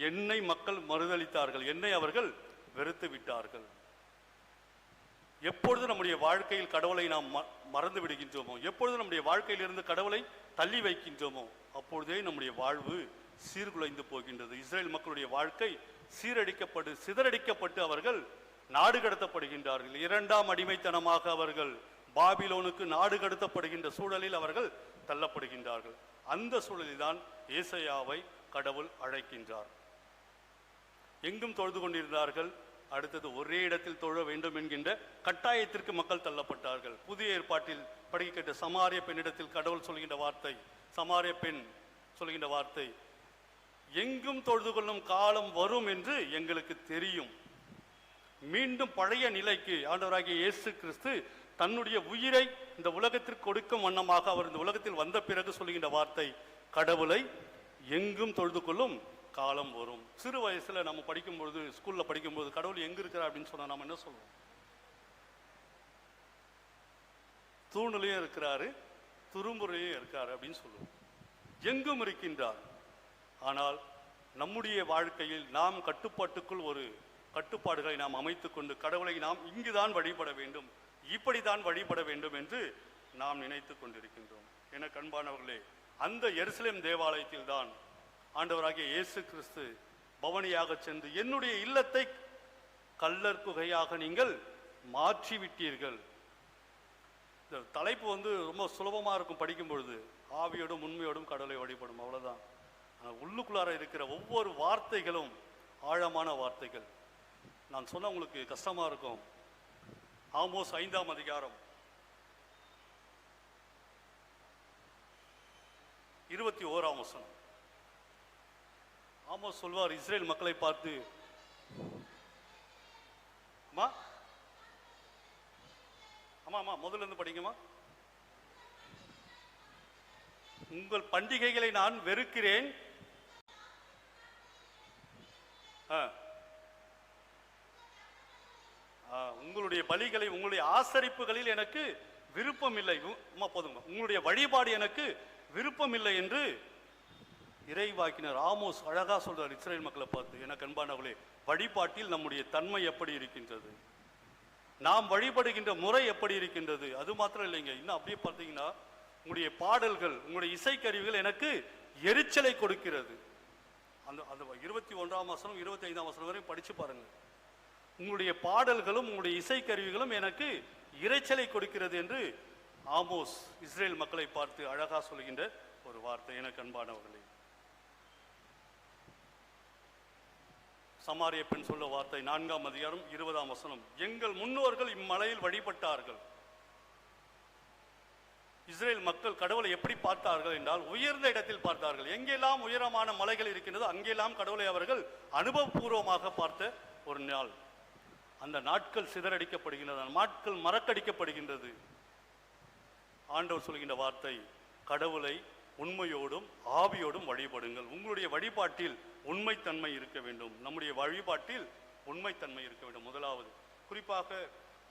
Speaker 10: என்னை மக்கள் மறுதளித்தார்கள், என்னை அவர்கள் வெறுத்து விட்டார்கள். எப்பொழுது நம்முடைய வாழ்க்கையில் கடவுளை நாம் மறந்து விடுகின்றோமோ, எப்பொழுது நம்முடைய வாழ்க்கையிலிருந்து கடவுளை தள்ளி வைக்கின்றோமோ, அப்பொழுதே நம்முடைய வாழ்வு சீர்குலைந்து போகின்றது. இஸ்ரேல் மக்களுடைய வாழ்க்கை சிதறடிக்கப்பட்டு அவர்கள் நாடு கடத்தப்படுகின்றார்கள். 2ஆம் அடிமைத்தனமாக அவர்கள் பாபிலோனுக்கு நாடு கடத்தப்படுகின்ற சூழலில் அவர்கள் தள்ளப்படுகின்றார்கள். அந்த சூழலில் தான் ஏசாயாவை கடவுள் அழைக்கின்றார். எங்கும் தொழுது கொண்டிருந்தார்கள். அடுத்தது ஒரே இடத்தில் தொழ வேண்டும் என்கின்ற கட்டாயத்திற்கு மக்கள் தள்ளப்பட்டார்கள். புதிய ஏற்பாட்டில் படிக்க கேட்ட சமாரிய பெண்ணிடத்தில் கடவுள் சொல்கின்ற வார்த்தை, சமாரிய பெண் சொல்கின்ற வார்த்தை, எங்கும் தொழுது கொள்ளும் காலம் வரும் என்று எங்களுக்கு தெரியும். மீண்டும் பழைய நிலைக்கு ஆண்டவராகிய இயேசு கிறிஸ்து தன்னுடைய உயிரை இந்த உலகத்திற்கு கொடுக்கும் வண்ணமாக அவர் இந்த உலகத்தில் வந்த பிறகு சொல்கின்ற வார்த்தை, கடவுளை எங்கும் தொழுது கொள்ளும் காலம் வரும். சிறு வயசுல நம்ம படிக்கும்பொழுது, ஸ்கூல்ல படிக்கும்போது கடவுள் எங்க இருக்கிறார் அப்படின்னு சொன்னா நம்ம என்ன சொல்லுவோம்? தூணிலையும் இருக்கிறாரு, துரும்புறையும் இருக்காரு அப்படின்னு சொல்லுவோம். எங்கும் இருக்கின்றார். ஆனால் நம்முடைய வாழ்க்கையில் நாம் கட்டுப்பாட்டுக்குள் ஒரு கட்டுப்பாடுகளை நாம் அமைத்துக் கொண்டு கடவுளை நாம் இங்குதான் வழிபட வேண்டும், இப்படித்தான் வழிபட வேண்டும் என்று நாம் நினைத்து கொண்டிருக்கின்றோம். என அன்பானவர்களே, அந்த எருசலேம் தேவாலயத்தில் தான் ஆண்டவராகிய இயேசு கிறிஸ்து பவனியாக சென்று, என்னுடைய இல்லத்தை கல்லர் குகையாக நீங்கள் மாற்றிவிட்டீர்கள். இந்த தலைப்பு ரொம்ப சுலபமாக இருக்கும் படிக்கும் பொழுது. ஆவியோடும் உண்மையோடும் கடவுளை வழிபடும், அவ்வளவுதான். ஆனால் உள்ளுக்குள்ளார இருக்கிற ஒவ்வொரு வார்த்தைகளும் ஆழமான வார்த்தைகள். நான் சொன்ன உங்களுக்கு கஷ்டமா இருக்கும். ஆமோஸ் 5ஆம் அதிகாரம் 21ஆம் வசனம். ஆமோஸ் சொல்வார் இஸ்ரேல் மக்களை பார்த்து, அம்மா அம்மா முதல்ல இருந்து படிங்கம்மா. உங்கள் பண்டிகைகளை நான் வெறுக்கிறேன், உங்களுடைய பலிகளை, உங்களுடைய ஆசரிப்புகளில் எனக்கு விருப்பம் இல்லை. போதுங்க, உங்களுடைய வழிபாடு எனக்கு விருப்பம் இல்லை என்று இறைவாக்கினர் ஆமோஸ் அழகா சொல்றார் இஸ்ரேல் மக்களை பார்த்து. எனக்கு அன்பானவர்களே, வழிபாட்டில் நம்முடைய தன்மை எப்படி இருக்கின்றது, நாம் வழிபடுகின்ற முறை எப்படி இருக்கின்றது, அது மாத்திரம் இல்லைங்க. இன்னும் அப்படியே பார்த்தீங்கன்னா உங்களுடைய பாடல்கள், உங்களுடைய இசைக்கருவிகள் எனக்கு எரிச்சலை கொடுக்கிறது. அந்த 21ஆம் வசனம் 25ஆம் வசனம் வரை படிச்சு பாருங்க. உங்களுடைய பாடல்களும் உங்களுடைய இசைக்கருவிகளும் எனக்கு இரைச்சலை கொடுக்கிறது என்று ஆமோஸ் இஸ்ரேல் மக்களை பார்த்து அழகா சொல்கின்ற ஒரு வார்த்தை. எனக்கு அன்பானவர்களே, சமாரிய பெண் சொல்ல வார்த்தை 4ஆம் அதிகாரம் 20ஆம் வசனம். எங்கள் முன்னோர்கள் இம்மலையில் வழிபட்டார்கள். இஸ்ரேல் மக்கள் கடவுளை எப்படி பார்த்தார்கள் என்றால் உயர்ந்த இடத்தில் பார்த்தார்கள். எங்கெல்லாம் உயரமான மலைகள் இருக்கின்றதோ அங்கெல்லாம் கடவுளை அவர்கள் அனுபவபூர்வமாக பார்த்த ஒரு நாள். அந்த நாட்கள் சிதறடிக்கப்படுகின்றது, அந்த நாட்கள் மறக்கடிக்கப்படுகின்றது. ஆண்டவர் சொல்கின்ற வார்த்தை, கடவுளை உண்மையோடும் ஆவியோடும் வழிபடுங்கள். உங்களுடைய வழிபாட்டில் உண்மைத்தன்மை இருக்க வேண்டும். நம்முடைய வழிபாட்டில் உண்மைத்தன்மை இருக்க வேண்டும். முதலாவது, குறிப்பாக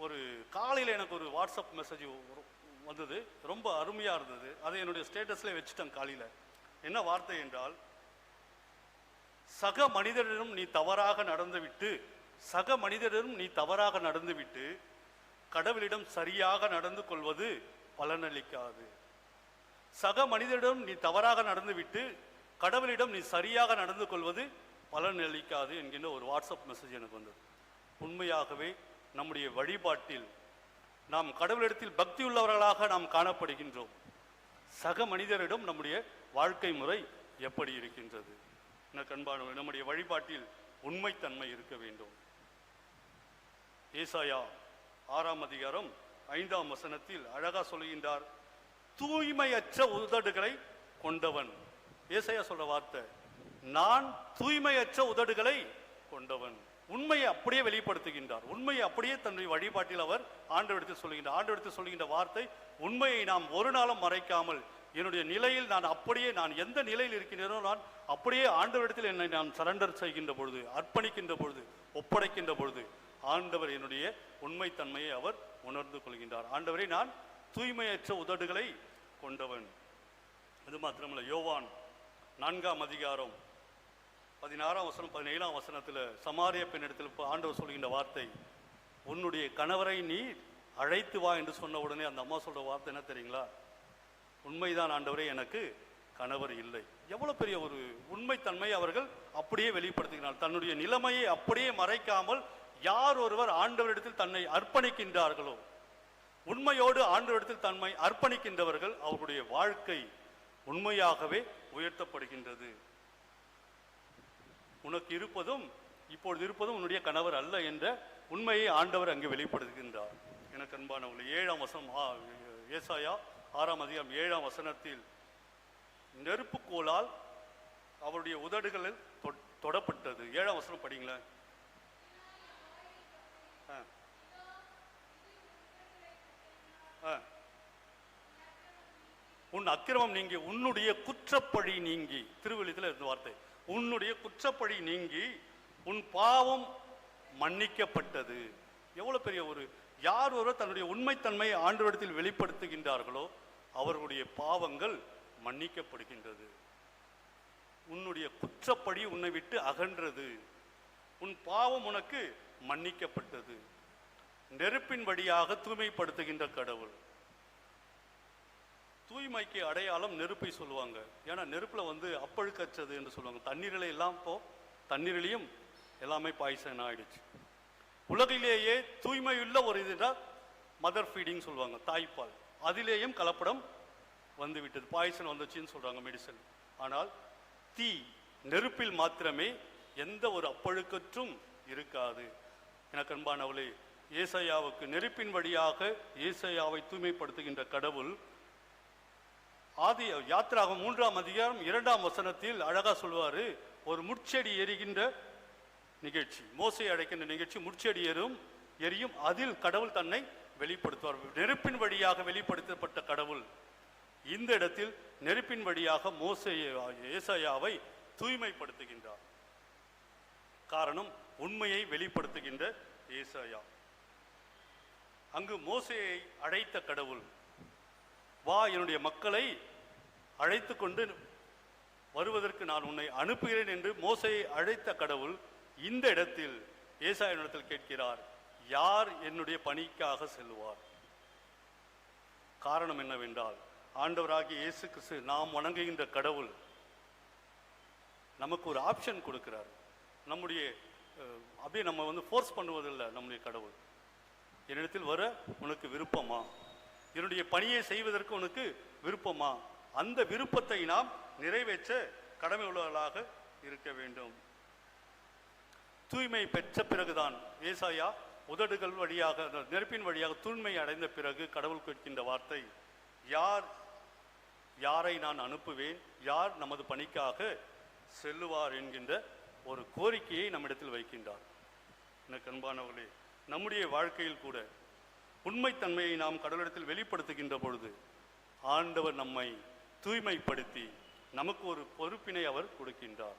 Speaker 10: ஒரு காலையில் எனக்கு ஒரு வாட்ஸ்அப் மெசேஜ் வந்தது, ரொம்ப அருமையாக இருந்தது. அதை என்னுடைய ஸ்டேட்டஸ்ல வச்சுட்டேன். காலையில் என்ன வார்த்தை என்றால், சக மனிதரிடம் நீ தவறாக நடந்துவிட்டு கடவுளிடம் சரியாக நடந்து கொள்வது பலனளிக்காது. சக மனிதரிடம் நீ தவறாக நடந்துவிட்டு கடவுளிடம் நீ சரியாக நடந்து கொள்வது பலனளிக்காது என்கின்ற ஒரு வாட்ஸ்அப் மெசேஜ் எனக்கு வந்தது. உண்மையாகவே நம்முடைய வழிபாட்டில் நாம் கடவுளிடத்தில் பக்தி உள்ளவர்களாக நாம் காணப்படுகின்றோம். சக மனிதரிடம் நம்முடைய வாழ்க்கை முறை எப்படி இருக்கின்றது? எனக்கு அன்பானவர்களே, நம்முடைய வழிபாட்டில் உண்மைத்தன்மை இருக்க வேண்டும். ஏசாயா 6ஆம் அதிகாரம் 5ஆம் வசனத்தில் அழகா சொல்கின்றார், தூய்மையற்ற உதடுகளை கொண்டவன். ஏசாயா சொல்ற வார்த்தை, நான் தூய்மையற்ற உதடுகளை கொண்டவன். உண்மையை அப்படியே வெளிப்படுத்துகின்றார். உண்மையை அப்படியே தன்னுடைய வழிபாட்டில் அவர் ஆண்டவரிடத்தில் சொல்லுகின்றார். ஆண்டவரிடத்தில் சொல்லுகின்ற வார்த்தை, உண்மையை நாம் ஒரு நாளும் மறைக்காமல் என்னுடைய நிலையில் நான் எந்த நிலையில் இருக்கின்றனோ நான் அப்படியே ஆண்டவரிடத்தில் என்னை நான் சரண்டர் செய்கின்ற பொழுது, அர்ப்பணிக்கின்ற பொழுது, ஒப்படைக்கின்ற பொழுது ஆண்டவர் என்னுடைய உண்மைத்தன்மையை அவர் உணர்ந்து கொள்கின்றார். ஆண்டவரை, நான் தூய்மையற்ற உதடுகளை கொண்டவன். அது மாத்திரமல்ல, யோவான் 4ஆம் அதிகாரம் 16ஆம் வசனம் 17ஆம் வசனத்தில் சமாரிய பெண்ணிடத்தில் ஆண்டவர் சொல்கின்ற வார்த்தை, உன்னுடைய கணவரை நீ அழைத்து வா என்று சொன்ன உடனே அந்த அம்மா சொல்ற வார்த்தை என்ன தெரியுங்களா? உண்மைதான் ஆண்டவரே, எனக்கு கணவர் இல்லை. எவ்வளவு பெரிய ஒரு உண்மைத்தன்மை அவர்கள் அப்படியே வெளிப்படுத்துகிறார். தன்னுடைய நிலைமையை அப்படியே மறைக்காமல் யார் ஒருவர் ஆண்டவரிடத்தில் தன்னை அர்ப்பணிக்கின்றார்களோ, உண்மையோடு ஆண்டவரிடத்தில் தன்னை அர்ப்பணிக்கின்றவர்கள், அவருடைய வாழ்க்கை உண்மையாகவே உயர்த்தப்படுகின்றது. உனக்கு இருப்பதும் இப்பொழுது இருப்பதும் உன்னுடைய கணவர் அல்ல என்ற உண்மையை ஆண்டவர் அங்கு வெளிப்படுத்துகின்றார். எனக்கு அன்பானவர்களே, 7ஆம் வசனம், ஏசாயா 6ஆம் அதிகாரம் 7ஆம் வசனத்தில், நெருப்புக்கோளால் அவருடைய உதடுகளில் தொடப்பட்டது. 7ஆம் வசனம் படிங்களேன். உன் அக்கிரமம் நீங்கி உன்னுடைய குற்றப்பழி நீங்கி, திருவெளியத்தில் இருந்த வார்த்தை, உன்னுடைய குற்றப்பழி நீங்கி உன் பாவம் மன்னிக்கப்பட்டது. எவ்வளவு பெரிய ஒரு, யார் ஒருவர் தன்னுடைய உண்மைத்தன்மை ஆண்டவரிடத்தில் வெளிப்படுத்துகின்றார்களோ அவர்களுடைய பாவங்கள் மன்னிக்கப்படுகின்றது. உன்னுடைய குற்றப்படி உன்னை விட்டு அகன்றது, உன் பாவம் உனக்கு மன்னிக்கப்பட்டது. நெருப்பின் வழியாக தூய்மைப்படுத்துகின்ற கடவுள். தூய்மைக்கு அடையாளம் நெருப்பை சொல்லுவாங்க. ஏன்னா நெருப்புல அப்பழுக்கற்றது என்று சொல்லுவாங்க. தண்ணீரில எல்லாம் தண்ணீரிலையும் எல்லாமே பாய்சன் ஆயிடுச்சு. உலகிலேயே தூய்மையுள்ள ஒரு இதுதான் மதர் ஃபீடிங் சொல்லுவாங்க, தாய்ப்பால். அதிலேயும் கலப்படம் வந்துவிட்டது, பாய்சன் வந்துச்சுன்னு சொல்றாங்க மெடிசன். ஆனால் நெருப்பில் மாத்திரமே எந்த ஒரு அப்பழுக்கற்றும் இருக்காது. எனக்கு அன்பானவளே, ஏசாயாவுக்கு நெருப்பின் வழியாக ஏசாயாவை தூய்மைப்படுத்துகின்ற கடவுள் ஆதி யாத்திராகம் 3ஆம் அதிகாரம் 2ஆம் வசனத்தில் அழகா சொல்வாரு, ஒரு முட்செடி எரிகின்ற நிகழ்ச்சி, மோசை அழைக்கின்ற நிகழ்ச்சி, முட்செடி எரியும், அதில் கடவுள் தன்னை வெளிப்படுத்துவார். நெருப்பின் வழியாக வெளிப்படுத்தப்பட்ட கடவுள் இந்த இடத்தில் நெருப்பின் வழியாக ஏசாயாவை தூய்மைப்படுத்துகின்றார். காரணம், உண்மையை வெளிப்படுத்துகின்ற ஏசாயா. அங்கு மோசேயை அழைத்த கடவுள், வா என்னுடைய மக்களை அழைத்து கொண்டு வருவதற்கு நான் உன்னை அனுப்புகிறேன் என்று மோசேயை அழைத்த கடவுள் இந்த இடத்தில் ஏசாயாவிடத்தில் கேட்கிறார், யார் என்னுடைய பணிக்காக செல்லுவார்? காரணம் என்னவென்றால், ஆண்டவராகிய இயேசு கிறிஸ்து நாம் வணங்குகின்ற கடவுள் நமக்கு ஒரு ஆப்ஷன் கொடுக்கிறார். நம்முடைய அப்படியே நம்ம ஃபோர்ஸ் பண்ணுவதில்லை. நம்முடைய கடவுள், என்னிடத்தில் வர உனக்கு விருப்பமா? என்னுடைய பணியை செய்வதற்கு உனக்கு விருப்பமா? அந்த விருப்பத்தை நாம் நிறைவேற்ற கடமை உள்ளவர்களாக இருக்க வேண்டும். தூய்மை பெற்ற பிறகுதான் ஏசாயா உதடுகள் வழியாக, நெருப்பின் வழியாக தூய்மை அடைந்த பிறகு கடவுள் கேட்கின்ற வார்த்தை, யாரை நான் அனுப்புவேன், யார் நமது பணிக்காக செல்லுவார் என்கின்ற ஒரு கோரிக்கையை நம்மிடத்தில் வைக்கின்றார். எனக்கு அன்பானவர்களே, நம்முடைய வாழ்க்கையில் கூட உண்மைத்தன்மையை நாம் கடவுளிடத்தில் வெளிப்படுத்துகின்ற பொழுது ஆண்டவர் நம்மை தூய்மைப்படுத்தி நமக்கு ஒரு பொறுப்பினை அவர் கொடுக்கின்றார்.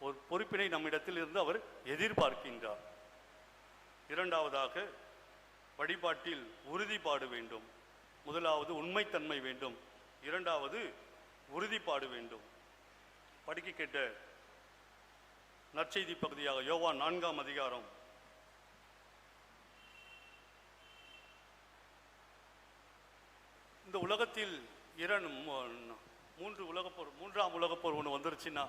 Speaker 10: ஒரு பொறுப்பினை நம்மிடத்தில் இருந்து அவர் எதிர்பார்க்கின்றார். இரண்டாவதாக, வழிபாட்டில் உறுதிப்பாடு வேண்டும். முதலாவது உண்மைத்தன்மை வேண்டும், இரண்டாவது உறுதிப்பாடு வேண்டும். படிக்க கேட்ட நற்செய்தி பகுதியாக யோவான் 4ஆம் அதிகாரம் இந்த உலகத்தில் மூன்றாம் உலகப்போர் ஒன்று வந்துருச்சுன்னா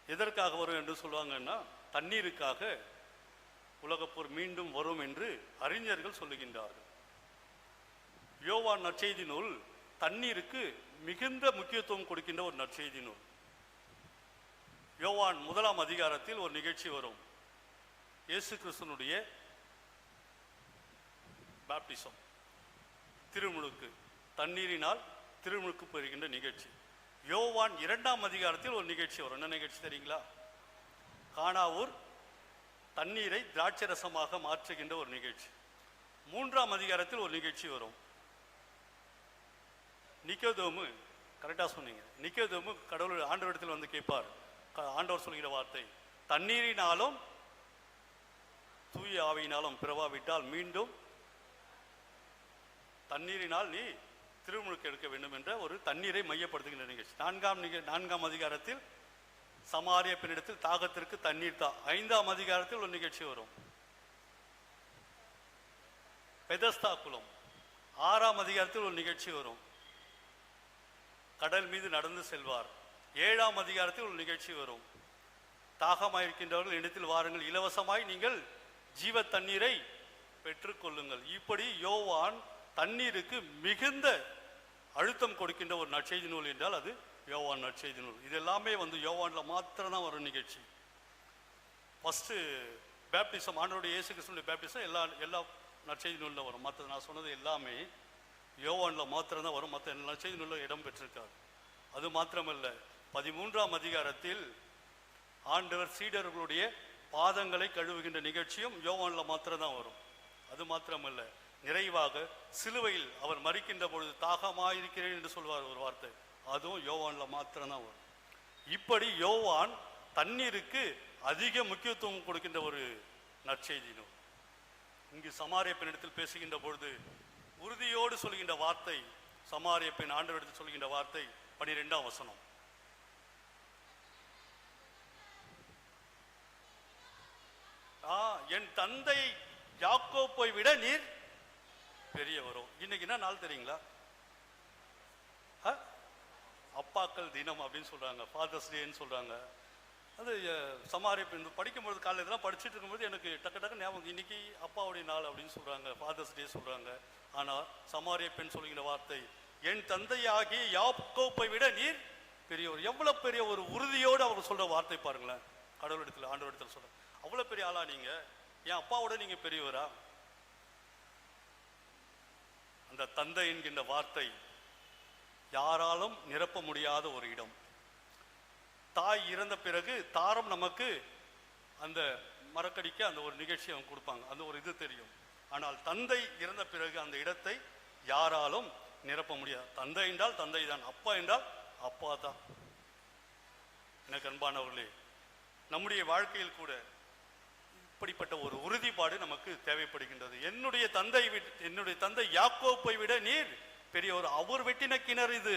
Speaker 10: எதற்காக வரும் என்று சொல்லுவாங்கன்னா, தண்ணீருக்காக உலகப்போர் மீண்டும் வரும் என்று அறிஞர்கள் சொல்லுகின்றார்கள். யோவான் நற்செய்தி நூல் தண்ணீருக்கு மிகுந்த முக்கியத்துவம் கொடுக்கின்ற ஒரு நற்செய்தி நூல். யோவான் 1ஆம் அதிகாரத்தில் ஒரு நிகழ்ச்சி வரும். இயேசு கிறிஸ்துனுடைய பாப்டிசம், திருமுழுக்கு, தண்ணீரினால் திருமுழுக்கு பெறுகின்ற நிகழ்ச்சி. யோவான் 2ஆம் அதிகாரத்தில் ஒரு நிகழ்ச்சி வரும். என்ன நிகழ்ச்சி தெரியுங்களா? கானாவூர் தண்ணீரை திராட்சை ரசமாக மாற்றுகின்ற ஒரு நிகழ்ச்சி. 3ஆம் அதிகாரத்தில் ஒரு நிகழ்ச்சி வரும். நிக்கோதேமு, கரெக்டாக சொன்னீங்க, நிக்கோதேமு கடவுள் ஆண்டவரிடத்தில் வந்து கேட்பார். ஆண்டவர் சொல்கிற வார்த்தை, தண்ணீரினாலும் தூய ஆவியினாலும் பிறவாவிட்டால் மீண்டும் தண்ணீரினால் நீ திருமுழுக்கு எடுக்க வேண்டும் என்ற ஒரு தண்ணீரை மையப்படுத்துகின்ற நிகழ்ச்சி. 4ஆம் அதிகாரத்தில் சமாரிய பெண்ணிடத்தில் தாகத்திற்கு தண்ணீர் தா. 5ஆம் அதிகாரத்தில் ஒரு நிகழ்ச்சி வரும், பெதஸ்தா குளம். 6ஆம் அதிகாரத்தில் ஒரு நிகழ்ச்சி வரும், கடல் மீது நடந்து செல்வார். 7ஆம் அதிகாரத்தில் ஒரு நிகழ்ச்சி வரும், தாகமாயிருக்கின்றவர்கள் இடத்தில் வாருங்கள், இலவசமாய் நீங்கள் ஜீவ தண்ணீரை பெற்றுக்கொள்ளுங்கள். இப்படி யோவான் தண்ணீருக்கு மிகுந்த அழுத்தம் கொடுக்கின்ற ஒரு நற்செய்தி நூல் என்றால் அது யோவான் நற்செய்தி நூல். இது எல்லாமே யோவானில் மாத்திரம் தான் வரும் நிகழ்ச்சி. ஃபஸ்ட்டு பேப்டிசம், ஆண்டவருடைய இயேசு கிறிஸ்துவின் பேப்டிசம் எல்லா நற்செய்தி நூலில் வரும். மற்ற நான் சொன்னது எல்லாமே யோவானில் மாத்திரம் தான் வரும். மற்ற நற்செய்தி நூலில் இடம் பெற்றிருக்காரு. அது மாத்திரமல்ல, 13ஆம் அதிகாரத்தில் ஆண்டவர் சீடர்களுடைய பாதங்களை கழுவுகின்ற நிகழ்ச்சியும் யோவானில் மாத்திரம் தான் வரும். அது மாத்திரமல்ல, நிறைவாக சிலுவையில் அவர் மரிக்கின்ற பொழுது தாகமாயிருக்கிறேன் என்று சொல்வார் ஒரு வார்த்தை, அதுவும் யோவானில் மாத்திரம்தான் வரும். இப்படி யோவான் தண்ணீருக்கு அதிக முக்கியத்துவம் கொடுக்கின்ற ஒரு நற்செய்தி நூல். இங்கு சமாரிய பெண்ணிடத்தில் பேசுகின்ற பொழுது உறுதியோடு சொல்கின்ற வார்த்தை, சமாரிய பெண் ஆண்டவரிடத்தில் சொல்கின்ற வார்த்தை 12ஆம் வசனம், என் தந்தை யாக்கோப்பை விட நீர் பெரியவரோ. இன்னைக்கு என்ன நாள் தெரியுங்களா? அப்பாக்கள் தினம் அப்படின்னு சொல்றாங்க, ஃபாதர்ஸ் டேன்னு சொல்றாங்க. அது சமாரிய பெண் படிக்கும்போது காலையில் இதெல்லாம் படிச்சுட்டு இருக்கும்போது எனக்கு டக்கு ஞாபகம், இன்னைக்கு அப்பாவுடைய நாள் அப்படின்னு சொல்றாங்க, ஃபாதர்ஸ் டே சொல்றாங்க. ஆனால் சமாரிய பெண் சொல்கிற வார்த்தை, என் தந்தையாகிய யாக்கோப்பை விட நீர் பெரியவர். எவ்வளவு பெரிய ஒரு உறுதியோடு அவர் சொல்ற வார்த்தை பாருங்களேன். கடவுளிடத்தில் ஆண்டவரிடத்தில் சொல்ற, அவ்வளவு பெரிய ஆளா நீங்க? என் அப்பாவோட நீங்க பெரியவரா? அந்த தந்தை என்கின்ற வார்த்தை யாராலும் நிரப்ப முடியாத ஒரு இடம். தாய் இறந்த பிறகு தாரம் நமக்கு அந்த மரக்கடிக்க அந்த ஒரு நிகழ்ச்சி அவங்க கொடுப்பாங்க, அந்த ஒரு இது தெரியும். ஆனால் தந்தை இறந்த பிறகு அந்த இடத்தை யாராலும் நிரப்ப முடியாது. தந்தை என்றால் தந்தை தான், அப்பா என்றால் அப்பா தான். எனக்கு அன்பானவர்களே, நம்முடைய வாழ்க்கையில் கூட இப்படிப்பட்ட ஒரு உறுதிப்பாடு நமக்கு தேவைப்படுகின்றது. என்னுடைய தந்தை யாக்கோப்பை விட நீர் பெரியவர். அவர் வெட்டின கிணறு இது,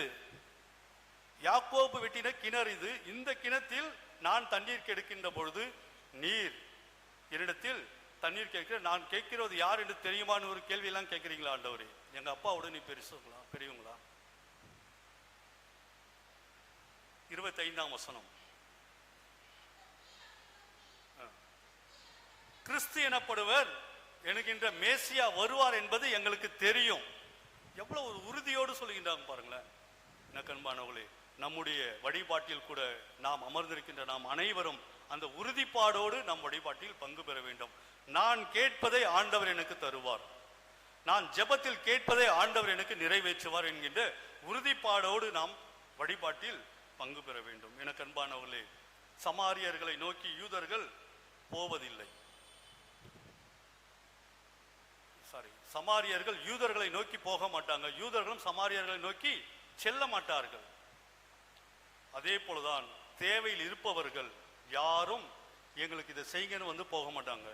Speaker 10: யாக்கோப்பு வெட்டின கிணறு இது. இந்த கிணத்தில் நான் தண்ணீர் கெடுக்கின்ற பொழுது நீர் என்னிடத்தில் தண்ணீர் கேட்கிற, நான் கேட்கிறது யார் என்று தெரியுமான்னு ஒரு கேள்வி எல்லாம் கேட்கிறீங்களா ஆண்டவரே? எங்க அப்பாவோட நீ பெரியவங்களா? 25ஆம் வசனம். கிறிஸ்து எனப்படுவர் என்கின்ற மேசியா வருவார் என்பது எங்களுக்கு தெரியும். எவ்வளவு ஒரு உறுதியோடு சொல்லுகின்றாங்க பாருங்களேன். எனக்கு அன்பானவர்களே, நம்முடைய வழிபாட்டில் கூட நாம் அமர்ந்திருக்கின்ற நாம் அனைவரும் அந்த உறுதிப்பாடோடு நம் வழிபாட்டில் பங்கு பெற வேண்டும். நான் கேட்பதை ஆண்டவர் எனக்கு தருவார், நான் ஜெபத்தில் கேட்பதை ஆண்டவர் எனக்கு நிறைவேற்றுவார் என்கின்ற உறுதிப்பாடோடு நாம் வழிபாட்டில் பங்கு பெற வேண்டும். எனக்கு அன்பானவர்களே, சமாரியர்களை நோக்கி யூதர்கள் போவதில்லை. சமாரியர்கள் யூதர்களை நோக்கி போக மாட்டாங்க, யூதர்களும் சமாரியர்களை நோக்கி செல்ல மாட்டார்கள். அதே போலதான் தேவையில் இருப்பவர்கள் யாரும் எங்களுக்கு இதை செய்யுங்கன்னு வந்து போக மாட்டாங்க.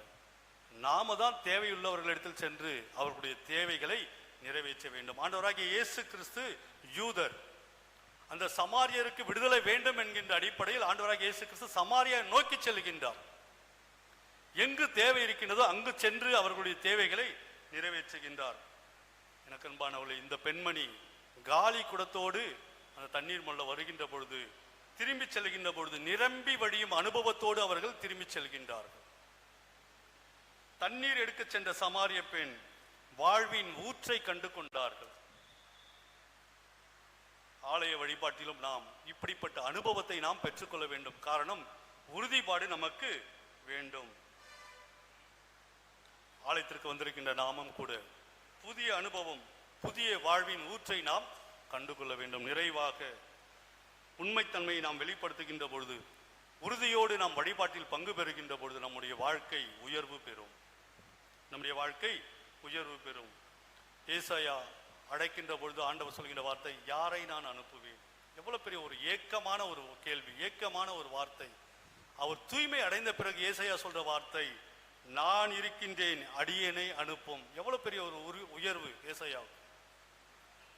Speaker 10: நாம தான் தேவையுள்ளவர்களிடத்தில் சென்று அவர்களுடைய தேவைகளை நிறைவேற்ற வேண்டும். ஆண்டவராகிய இயேசு கிறிஸ்து யூதர், அந்த சமாரியருக்கு விடுதலை வேண்டும் என்கின்ற அடிப்படையில் ஆண்டவராகிய இயேசு கிறிஸ்து சமாரியா நோக்கி செல்கின்றார். எங்கு தேவை இருக்கின்றதோ அங்கு சென்று அவர்களுடைய தேவைகளை நிறைவேற்றுகின்றார். எனக்கு அன்பானவர்களே, இந்த பெண்மணி காலி குடத்தோடு அந்த தண்ணீர் மொள்ள வருகின்ற பொழுது, திரும்பி செல்கின்ற பொழுது நிரம்பி வழியும் அனுபவத்தோடு அவர்கள் திரும்பி செல்கின்றார்கள். தண்ணீர் எடுக்க சென்ற சமாரிய பெண் வாழ்வின் ஊற்றை கண்டு கொண்டார்கள். ஆலய வழிபாட்டிலும் நாம் இப்படிப்பட்ட அனுபவத்தை நாம் பெற்றுக்கொள்ள வேண்டும். காரணம், உறுதிப்பாடு நமக்கு வேண்டும். ஆலயத்திற்கு வந்திருக்கின்ற நாமும் கூட புதிய அனுபவம், புதிய வாழ்வின் ஊற்றை நாம் கண்டுகொள்ள வேண்டும். நிறைவாக உண்மைத்தன்மையை நாம் வெளிப்படுத்துகின்ற பொழுது, உறுதியோடு நாம் வழிபாட்டில் பங்கு பெறுகின்ற பொழுது நம்முடைய வாழ்க்கை உயர்வு பெறும். நம்முடைய வாழ்க்கை உயர்வு பெறும். ஏசாயா அழைக்கின்ற பொழுது ஆண்டவர் சொல்கின்ற வார்த்தை, யாரை நான் அனுப்புவேன்? எவ்வளவு பெரிய ஒரு ஏக்கமான ஒரு கேள்வி, ஏக்கமான ஒரு வார்த்தை. அவர் தூய்மை அடைந்த பிறகு ஏசாயா சொல்ற வார்த்தை, நான் இருக்கின்றேன், அடியேனை அனுப்பும். எவ்வளவு பெரிய ஒரு உயர்வு ஏசாயா.